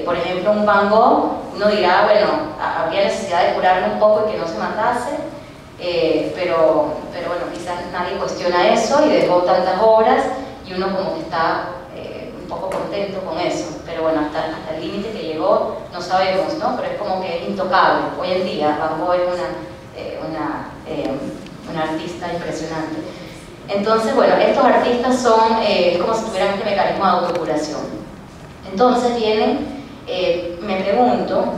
Por ejemplo, un Van Gogh, uno dirá, bueno, habría necesidad de curarlo un poco y que no se matase, pero bueno, quizás nadie cuestiona eso y dejó tantas obras y uno como que está un poco contento con eso, pero bueno, hasta el límite que llegó no sabemos, ¿no? Pero es como que es intocable. Hoy en día Van Gogh es una artista impresionante. Entonces, bueno, estos artistas son como si tuvieran este mecanismo de autocuración. Entonces tienen, me pregunto,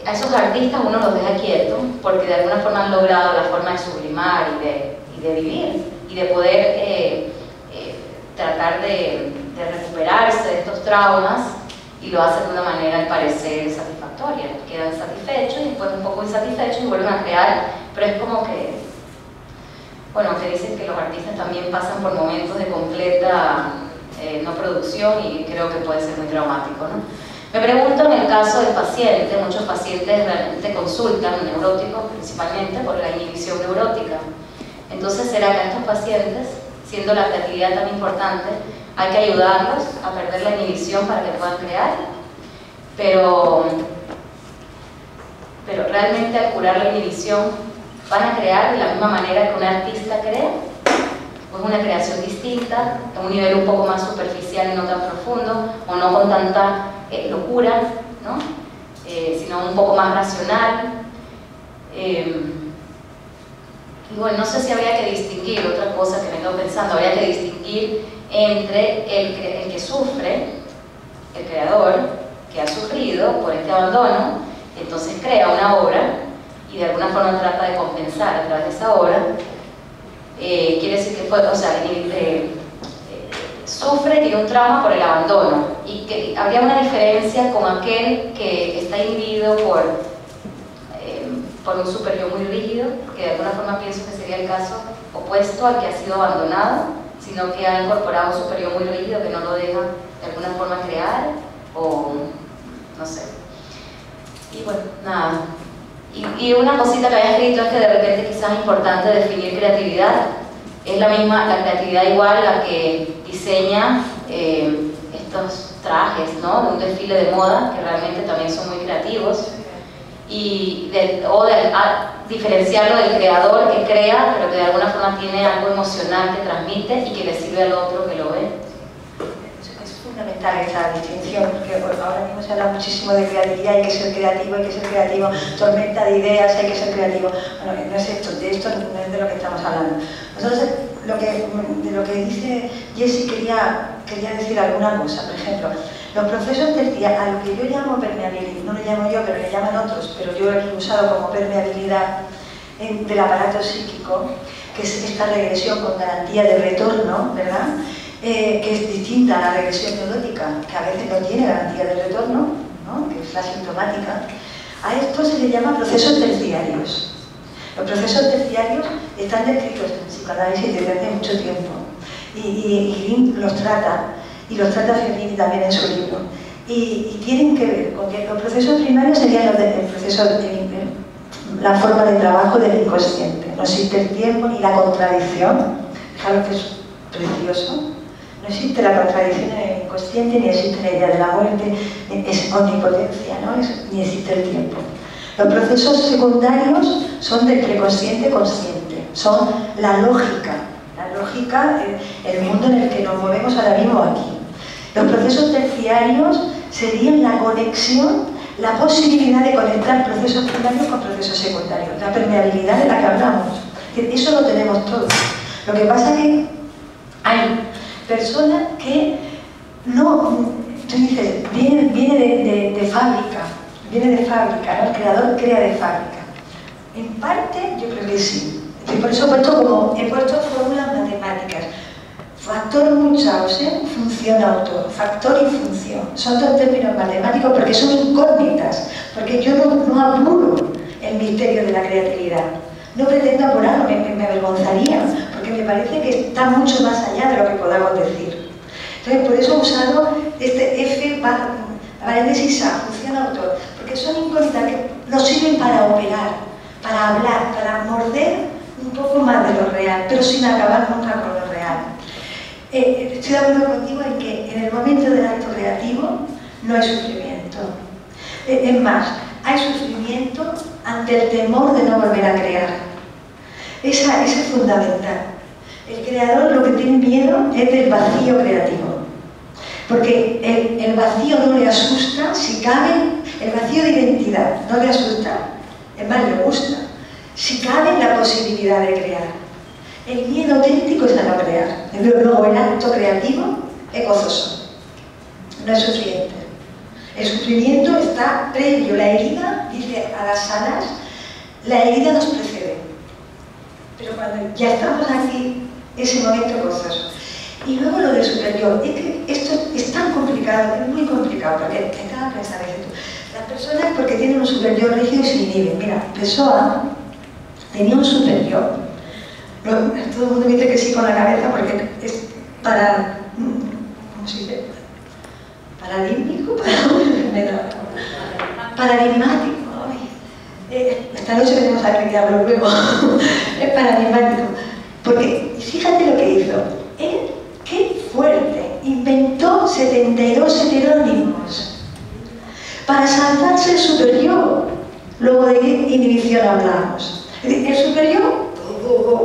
a esos artistas uno los deja quietos porque de alguna forma han logrado la forma de sublimar y de vivir y de poder tratar de recuperarse de estos traumas, y lo hacen de una manera al parecer satisfactoria. Quedan satisfechos y después un poco insatisfechos y vuelven a crear, pero es como que, bueno, que dicen que los artistas también pasan por momentos de completa no producción, y creo que puede ser muy traumático, ¿no? Me pregunto en el caso del paciente, muchos pacientes realmente consultan, neuróticos principalmente, por la inhibición neurótica. Entonces, ¿será que a estos pacientes, siendo la creatividad tan importante, hay que ayudarlos a perder la inhibición para que puedan crear? Pero realmente al curar la inhibición, ¿van a crear de la misma manera que un artista crea? ¿O es una creación distinta, a un nivel un poco más superficial y no tan profundo, o no con tanta locura, ¿no? Sino un poco más racional? Y bueno, no sé si habría que distinguir, otra cosa que me quedo pensando, habría que distinguir entre el que sufre, el creador, que ha sufrido por este abandono, entonces crea una obra y de alguna forma trata de compensar a través de esa obra. Quiere decir que fue, o sea, sufre, tiene un trauma por el abandono, y que habría una diferencia con aquel que está inhibido por un super-yo muy rígido, que de alguna forma pienso que sería el caso opuesto al que ha sido abandonado, sino que ha incorporado un super-yo muy rígido que no lo deja de alguna forma crear, o no sé. Y bueno, nada. Y una cosita que había escrito es que de repente quizás es importante definir creatividad. Es la creatividad igual la que diseña estos trajes, ¿no? De un desfile de moda, que realmente también son muy creativos. Diferenciarlo del creador que crea, pero que de alguna forma tiene algo emocional que transmite y que le sirve al otro que lo ve. Es fundamental esa distinción, porque ahora mismo se habla muchísimo de creatividad, hay que ser creativo, tormenta de ideas, hay que ser creativo. Bueno, no es esto, de esto no es de lo que estamos hablando. Nosotros, de lo que dice Jessie, quería decir alguna cosa. Por ejemplo, los procesos terciarios, a lo que yo llamo permeabilidad, no lo llamo yo, pero le llaman otros, pero yo lo he usado como permeabilidad del aparato psíquico, que es esta regresión con garantía de retorno, ¿verdad? Que es distinta a la regresión neurótica, que a veces no tiene garantía de retorno, ¿no? Que es la sintomática. A esto se le llama procesos terciarios. Los procesos terciarios están descritos en psicoanálisis desde hace mucho tiempo, y Green los trata, y los trata Fiorini también en su libro. Y tienen que ver con que los procesos primarios serían la forma de trabajo del inconsciente. No existe el tiempo ni la contradicción, fijaros que es precioso. No existe la contradicción en el inconsciente, ni existe la idea de la muerte, es omnipotencia, ¿no? Ni existe el tiempo. Los procesos secundarios son del preconsciente consciente, son la lógica, el mundo en el que nos movemos ahora mismo aquí. Los procesos terciarios serían la conexión, la posibilidad de conectar procesos primarios con procesos secundarios, la permeabilidad de la que hablamos. Eso lo tenemos todos. Lo que pasa es que hay personas que no, tú dices, viene de fábrica, ¿no? El creador crea de fábrica. En parte yo creo que sí. Y por eso he puesto fórmulas matemáticas. Factor Munchausen, función autor, factor y función. Son dos términos matemáticos porque son incógnitas, porque yo no apuro el misterio de la creatividad. No pretendo apurarlo, me avergonzaría, porque me parece que está mucho más allá de lo que podamos decir. Entonces, por eso he usado este F paréntesis A, función autor, porque son incógnitas que nos sirven para operar, para hablar, para morder un poco más de lo real, pero sin acabar nunca con lo real. Estoy de acuerdo contigo en que en el momento del acto creativo no hay sufrimiento. Es más, hay sufrimiento ante el temor de no volver a crear. Eso es fundamental. El creador lo que tiene miedo es del vacío creativo. Porque el vacío no le asusta, si cabe, el vacío de identidad no le asusta, es más, le gusta, si cabe la posibilidad de crear. El miedo auténtico es a no crear. Luego el acto creativo es gozoso, no es sufriente. El sufrimiento está previo, la herida, dice a las sanas, la herida nos precede. Pero cuando ya estamos aquí, ese momento gozoso. Y luego lo del superior, es que esto es tan complicado, es muy complicado, porque estaba pensando en esto. Las personas, porque tienen un superior rígido, se inhiben. Mira, Pessoa tenía un superior. Todo el mundo dice que sí con la cabeza, porque es para... ¿cómo se dice? Paradigmático, paradigmático. Esta noche tenemos a acreditarlo luego. Es paradigmático. Porque fíjate lo que hizo. Él, qué fuerte, inventó 72 heterónimos para salvarse el superior. Luego de qué inhibición hablamos. El superior,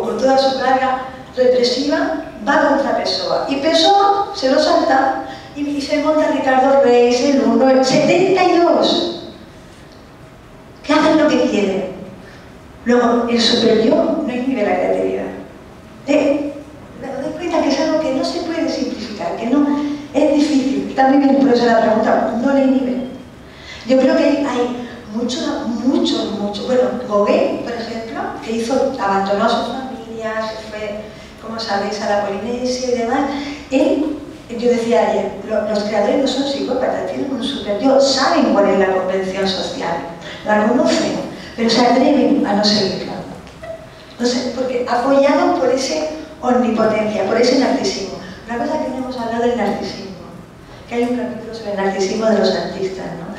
con toda su carga represiva, va contra Pessoa. Y Pessoa se lo salta y se monta Ricardo Reis, el 1, el 72. Que hacen lo que quieren. Luego, el superior no inhibe la creatividad. Me doy cuenta que es algo que no se puede simplificar, que no es difícil. También por eso la pregunta, no le inhibe. Yo creo que hay mucho. Bueno, Gauguin, por ejemplo, que abandonó a su familia, se fue, como sabéis, a la Polinesia y demás. Yo decía ayer, los creadores no son psicópatas, tienen un superior, saben cuál es la convención social, la conocen, pero se atreven a no seguirla. No sé, porque apoyados por esa omnipotencia, por ese narcisismo. Una cosa que no hemos hablado del narcisismo, que hay un capítulo sobre el narcisismo de los artistas, ¿no?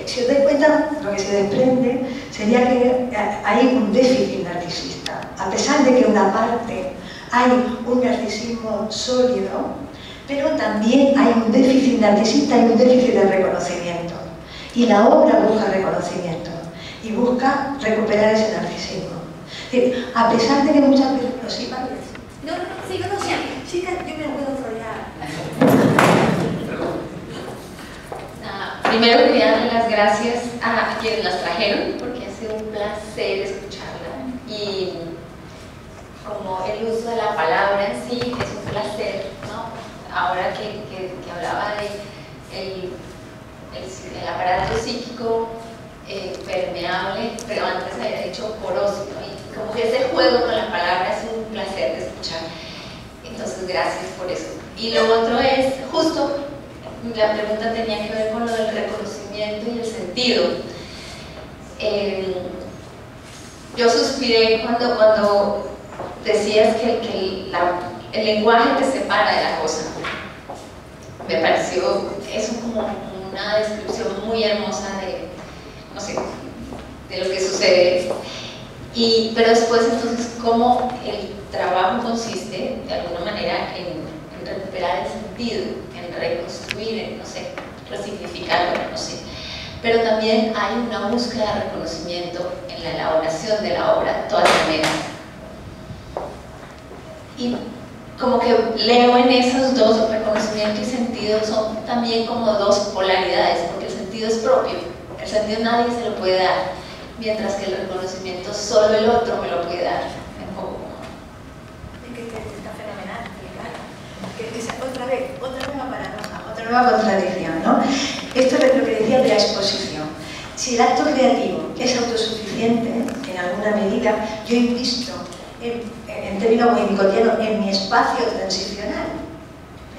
Si os dais cuenta, lo que se desprende sería que hay un déficit narcisista. A pesar de que en una parte hay un narcisismo sólido, pero también hay un déficit narcisista y un déficit de reconocimiento. Y la obra busca reconocimiento y busca recuperar ese narcisismo. A pesar de que muchas veces nos iban... No, sigo, no, sí, yo me puedo enrollar. Primero quería dar las gracias a quienes las trajeron, porque ha sido un placer escucharla. Y como el uso de la palabra en sí es un placer, ¿no? Ahora que hablaba de el aparato psíquico permeable, pero antes había dicho poroso, ¿no? Y como que ese juego con la palabra es un placer de escuchar. Entonces, gracias por eso. Y lo otro es, justo, la pregunta tenía que ver con lo del reconocimiento y el sentido. Yo suspiré cuando decías que el lenguaje te separa de la cosa. Me pareció eso como una descripción muy hermosa de, no sé, de lo que sucede. Pero después, entonces, cómo el trabajo consiste, de alguna manera, en recuperar el sentido, en reconstruir, en, no sé, resignificarlo, no sé. Pero también hay una búsqueda de reconocimiento en la elaboración de la obra, de todas maneras. Y como que leo en esos dos, reconocimiento y sentido, son también como dos polaridades, porque el sentido es propio, el sentido nadie se lo puede dar, mientras que el reconocimiento solo el otro me lo puede dar. Está fenomenal, claro. Otra nueva paradoja, otra nueva contradicción, ¿no? Esto es lo que decía de la exposición. Si el acto creativo es autosuficiente, en alguna medida, yo insisto en términos muy nicotianos, en mi espacio transicional,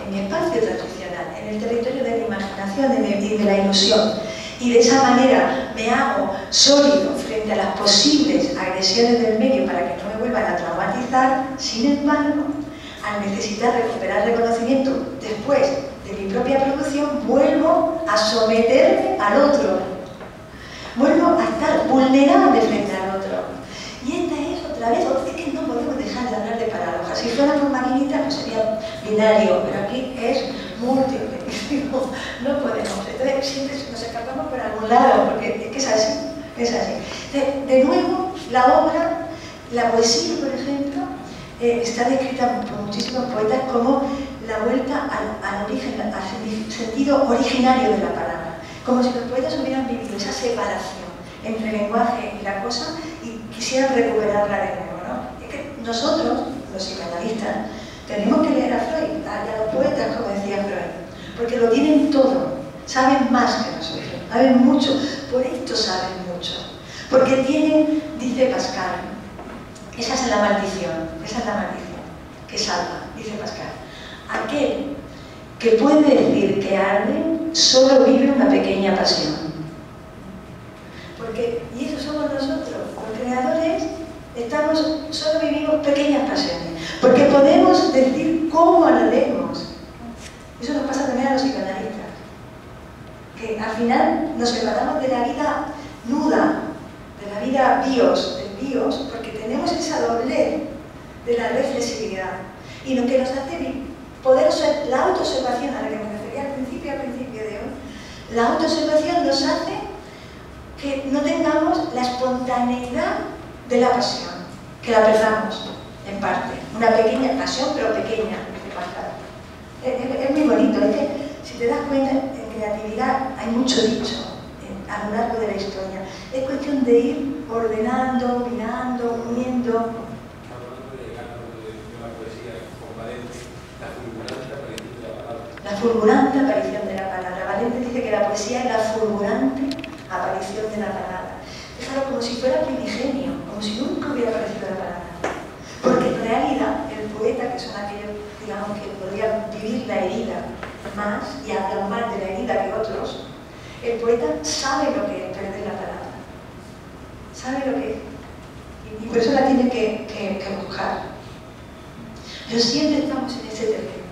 en el territorio de la imaginación y de la ilusión. Y de esa manera me hago sólido frente a las posibles agresiones del medio para que no me vuelvan a traumatizar. Sin embargo, al necesitar recuperar reconocimiento después de mi propia producción, vuelvo a someterme al otro. Vuelvo a estar vulnerable frente al otro. Y esta es otra vez, es que no podemos dejar de hablar de paradojas. Si fuera por maquinita no sería binario, pero aquí es múltiple. No podemos. Entonces siempre nos escapamos por algún lado, porque es que es así. Es así. De nuevo, la obra, la poesía, por ejemplo, está descrita por muchísimos poetas como la vuelta al origen, al sentido originario de la palabra, como si los poetas hubieran vivido esa separación entre el lenguaje y la cosa y quisieran recuperarla de nuevo, ¿no? Es que nosotros, los psicoanalistas, tenemos que leer a Freud, a los poetas, como decía Freud, porque lo tienen todo, saben más que nosotros, saben mucho, por esto saben mucho, porque tienen, dice Pascal, esa es la maldición, que salva, dice Pascal. Aquel que puede decir que arde solo vive una pequeña pasión. Porque, y eso somos nosotros, los creadores, solo vivimos pequeñas pasiones. Porque podemos decir cómo la leemos. Eso nos pasa también a los psicoanalistas. Que al final nos separamos de la vida nuda, de la vida del bios, porque tenemos esa doblez de la reflexividad. Y lo que nos hace poder ser la autoobservación a la que me refería al principio de hoy, la autoobservación nos hace que no tengamos la espontaneidad de la pasión, que la perdamos en parte. Una pequeña pasión, pero pequeña, es muy bonito. Es que, si te das cuenta, en creatividad hay mucho dicho a lo largo de la historia. Es cuestión de ir ordenando, mirando, uniendo. La fulgurante aparición de la palabra. Valente dice que la poesía es la fulgurante aparición de la palabra. Déjalo como si fuera primigenio, como si nunca hubiera aparecido la palabra. Porque en realidad el poeta, que son aquellos, digamos, que podrían vivir la herida más y hablan más de la herida que otros, el poeta sabe lo que es perder la palabra. Sabe lo que es. Y por eso la tiene que buscar. Pero siempre estamos en ese terreno.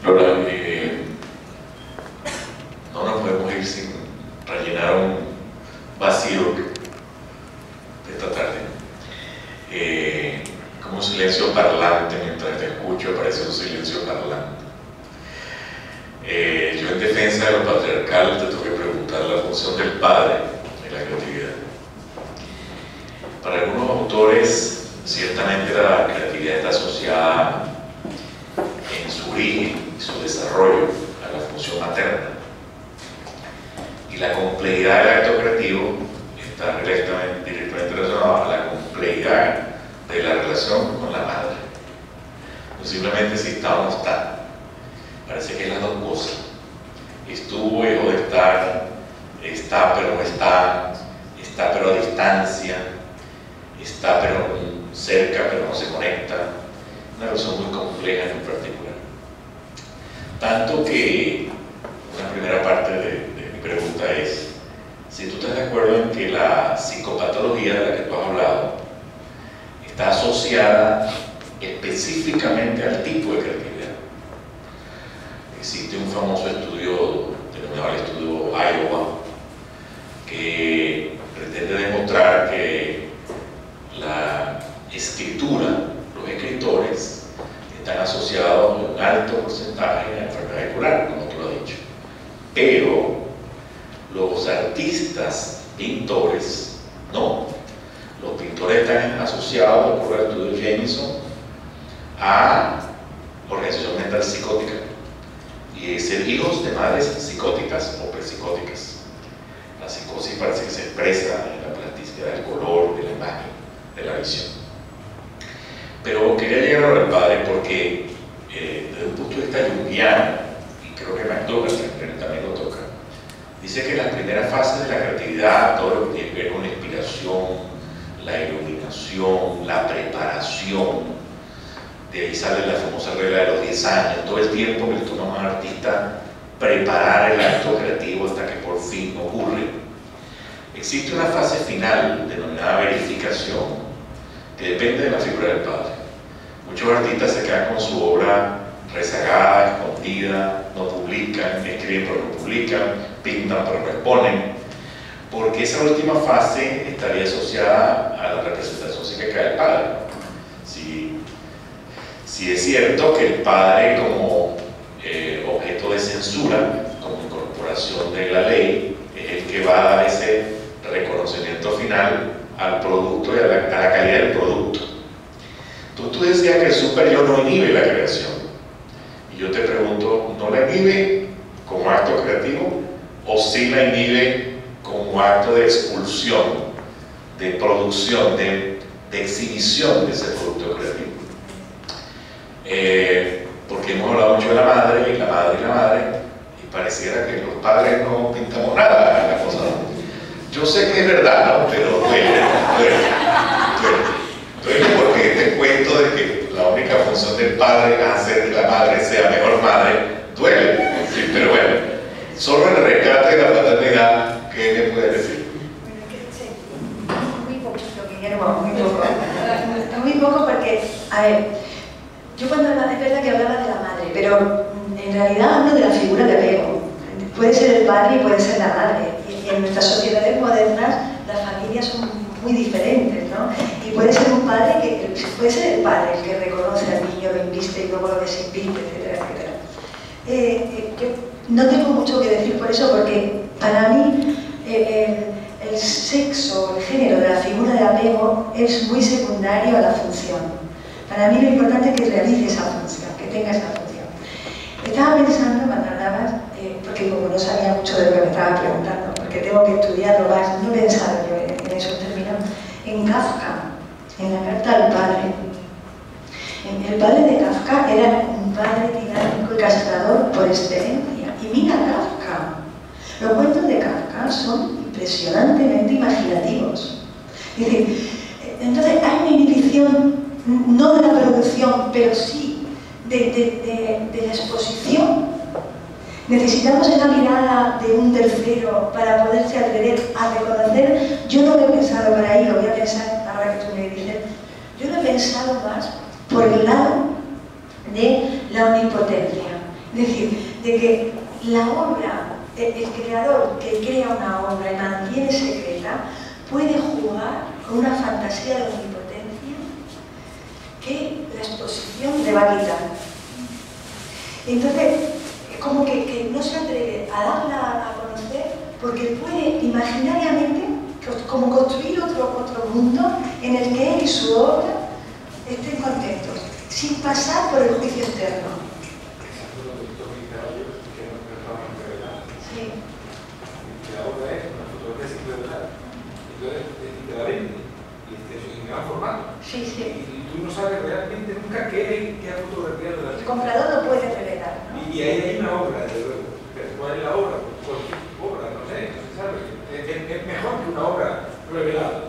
Lola, no nos podemos ir sin rellenar un vacío de esta tarde. Como un silencio parlante, mientras te escucho, parece un silencio parlante. Yo, en defensa de lo patriarcal, te tengo que preguntar la función del padre en la creatividad. Para algunos autores, ciertamente la creatividad está asociada en su origen y su desarrollo a la función materna. Y la complejidad del acto creativo está directamente relacionada a la complejidad de la relación con la madre. No simplemente si está o no está. Parece que es las dos cosas. Estuvo, dejó de estar, está pero no está pero a distancia, está pero cerca pero no se conecta. Una relación muy compleja en particular. Tanto que una primera parte de mi pregunta es si tú estás de acuerdo en que la psicopatología de la que tú has hablado está asociada específicamente al tipo de creatividad. Existe un famoso estudio, denominado el estudio Iowa, que pretende demostrar que la escritura, los escritores, están asociados a un alto porcentaje de enfermedad ocular, como tú lo has dicho. Pero los artistas, pintores, no. Los pintores están asociados, por el estudio de Jameson, a organización mental psicótica y ser hijos de madres psicóticas o prepsicóticas. La psicosis parece que se expresa en la plasticidad del color, de la imagen, de la visión. Pero quería llegar ahora al padre porque desde un punto de vista junguiano, y creo que McDougall también lo toca, dice que las primeras fases de la creatividad, todo lo que tiene que ver con la inspiración, la iluminación, la preparación, de ahí sale la famosa regla de los 10 años, todo el tiempo que le toma a un artista preparar el acto creativo hasta que por fin ocurre. Existe una fase final denominada verificación que depende de la figura del padre. Muchos artistas se quedan con su obra rezagada, escondida, no publican, escriben pero no publican, pintan pero no exponen, porque esa última fase estaría asociada a la representación psíquica del padre. Si es cierto que el padre, como objeto de censura, como incorporación de la ley, es el que va a dar ese reconocimiento final al producto y a la calidad del producto. Tú decías que el super yo no inhibe la creación. Y yo te pregunto, ¿no la inhibe como acto creativo o sí la inhibe como acto de expulsión, de producción, de exhibición de ese producto creativo? Porque hemos hablado mucho de la madre y la madre y la madre, y pareciera que los padres no pintamos nada en la cosa. Yo sé que es verdad, ¿no? Pero duele porque este cuento de que la única función del padre es hacer que la madre sea mejor madre, duele. Sí, pero bueno, solo el rescate de la paternidad, ¿qué le puedes decir? Muy poco, Guillermo, muy poco porque, a ver, yo cuando es verdad que hablaba de la madre, pero en realidad hablo de la figura de apego. Puede ser el padre y puede ser la madre. Y en nuestras sociedades modernas las familias son muy diferentes, ¿no? Y puede ser un padre puede ser el padre el que reconoce al niño, lo inviste y luego lo desinviste, etcétera, etcétera. Yo no tengo mucho que decir por eso, porque para mí el sexo, el género de la figura de apego es muy secundario a la función. Para mí lo importante es que realice esa función, que tenga esa función. Estaba pensando cuando hablabas, porque como no sabía mucho de lo que me estaba preguntando, porque tengo que estudiarlo más, no he pensado yo en esos términos, en Kafka, en la carta al padre. El padre de Kafka era un padre tiránico y castrador por excelencia. Y mira Kafka. Los cuentos de Kafka son impresionantemente imaginativos. Es decir, entonces hay una inhibición, no de la producción, pero sí de la exposición. Necesitamos la mirada de un tercero para poderse atrever a reconocer. Yo no lo he pensado por ahí, lo voy a pensar ahora que tú me dices. Yo lo he pensado más por el lado de la omnipotencia. Es decir, de que la obra, el creador que crea una obra y mantiene secreta, puede jugar con una fantasía de omnipotencia que la exposición le va a quitar. Entonces, como que no se atreve a darla a conocer porque puede imaginariamente como construir otro mundo en el que él y su obra estén contentos, sin pasar por el juicio externo. Sí. La obra es una fotografía sin revelar. Entonces, te la venden y en gran formato. Sí, sí. Y tú no sabes realmente nunca qué ha fotografiado la El comprador no puede revelar, ¿no? Y ahí hay una obra, desde luego. Pero ¿cuál es la obra? Cualquier obra, no sé, no se sabe. Es mejor que una obra revelada.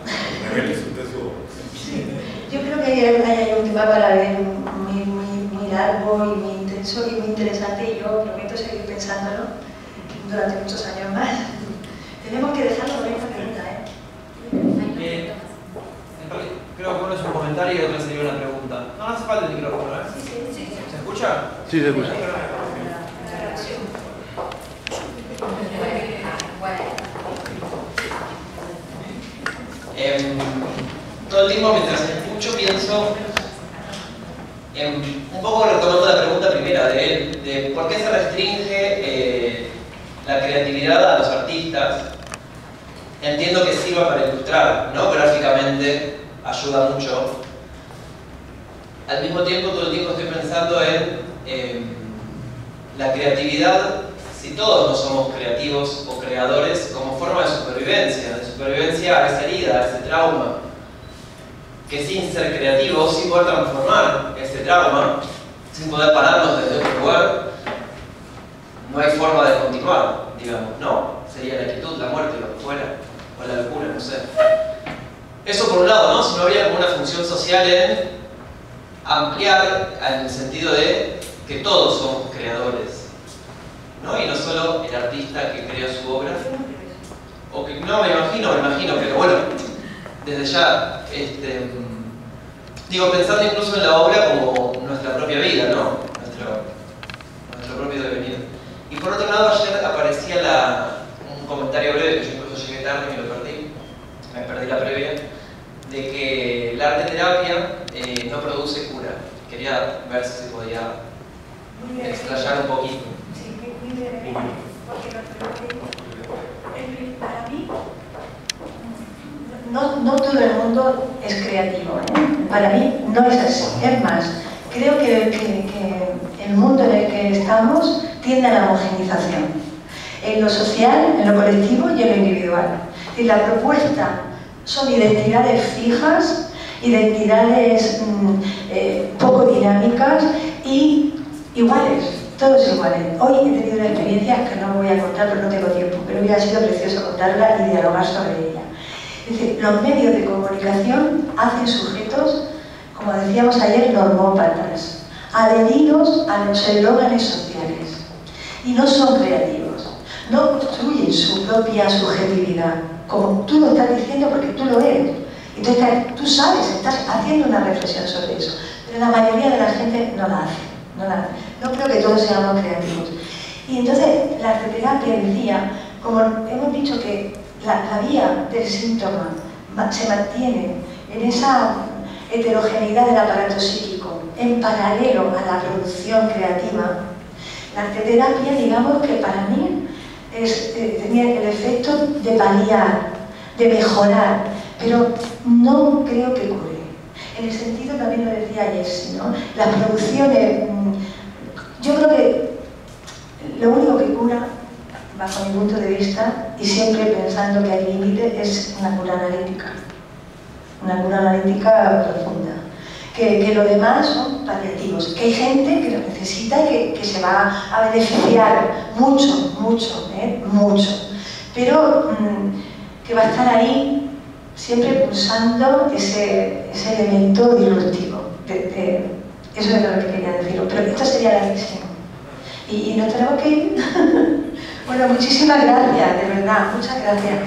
Revele usted su obra. Sí. Yo creo que hay un tema para ver muy largo y muy intenso y muy interesante, y yo prometo seguir pensándolo durante muchos años más. Tenemos que dejarlo con esta pregunta, Creo que uno es un comentario y otro sería una pregunta. No hace falta el micrófono, ¿eh? Sí. ¿Se escucha? Sí, se escucha. Todo el tiempo mientras escucho pienso, un poco retomando la pregunta primera de por qué se restringe la creatividad a los artistas. Entiendo que sirva para ilustrar, ¿no? Gráficamente ayuda mucho. Al mismo tiempo, todo el tiempo estoy pensando en la creatividad, si todos no somos creativos o creadores, como forma de supervivencia a esa herida, a ese trauma, que sin ser creativos, sin poder transformar ese trauma, sin poder pararnos desde otro lugar, no hay forma de continuar, digamos, ¿no? Sería la quietud, la muerte, lo que fuera, o la locura, no sé. Eso por un lado, ¿no? Si no habría como una función social en ampliar en el sentido de que todos somos creadores, ¿no? Y no solo el artista que crea su obra, o que no, me imagino, pero bueno, desde ya, digo, pensando incluso en la obra como nuestra propia vida, ¿no? Nuestro propio devenir. Y por otro lado, ayer aparecía un comentario breve, que yo incluso llegué tarde y me lo perdí la previa, de que la arte terapia no produce cura. Quería ver si se podía explayar un poquito. Sí, muy brevemente, porque para mí no todo el mundo es creativo, ¿eh? Para mí no es así. Es más, creo que el mundo en el que estamos tiende a la homogenización. En lo social, en lo colectivo y en lo individual. Y la propuesta son identidades fijas, identidades poco dinámicas y iguales, todos iguales. Hoy he tenido una experiencia que no voy a contar porque no tengo tiempo, pero hubiera sido precioso contarla y dialogar sobre ella. Es decir, los medios de comunicación hacen sujetos, como decíamos ayer, normópatas, adheridos a los eslóganes sociales y no son creativos, no construyen su propia subjetividad, como tú lo estás diciendo porque tú lo eres. Entonces tú sabes, estás haciendo una reflexión sobre eso, pero la mayoría de la gente no la hace. No creo que todos seamos creativos. Y entonces la arteterapia decía, como hemos dicho que la vía del síntoma se mantiene en esa heterogeneidad del aparato psíquico, en paralelo a la producción creativa, la arteterapia, digamos que para mí tenía el efecto de paliar, de mejorar, pero no creo que cure. En el sentido, también lo decía Jessie, ¿no? Las producciones, yo creo que lo único que cura, bajo mi punto de vista, y siempre pensando que hay límites, es una cura analítica profunda. Que lo demás son paliativos, que hay gente que lo necesita y que se va a beneficiar mucho, pero que va a estar ahí siempre pulsando ese elemento disruptivo. Eso es lo que quería deciros, pero esto sería larguísimo. Y nos tenemos que ir. Bueno, muchísimas gracias, de verdad, muchas gracias.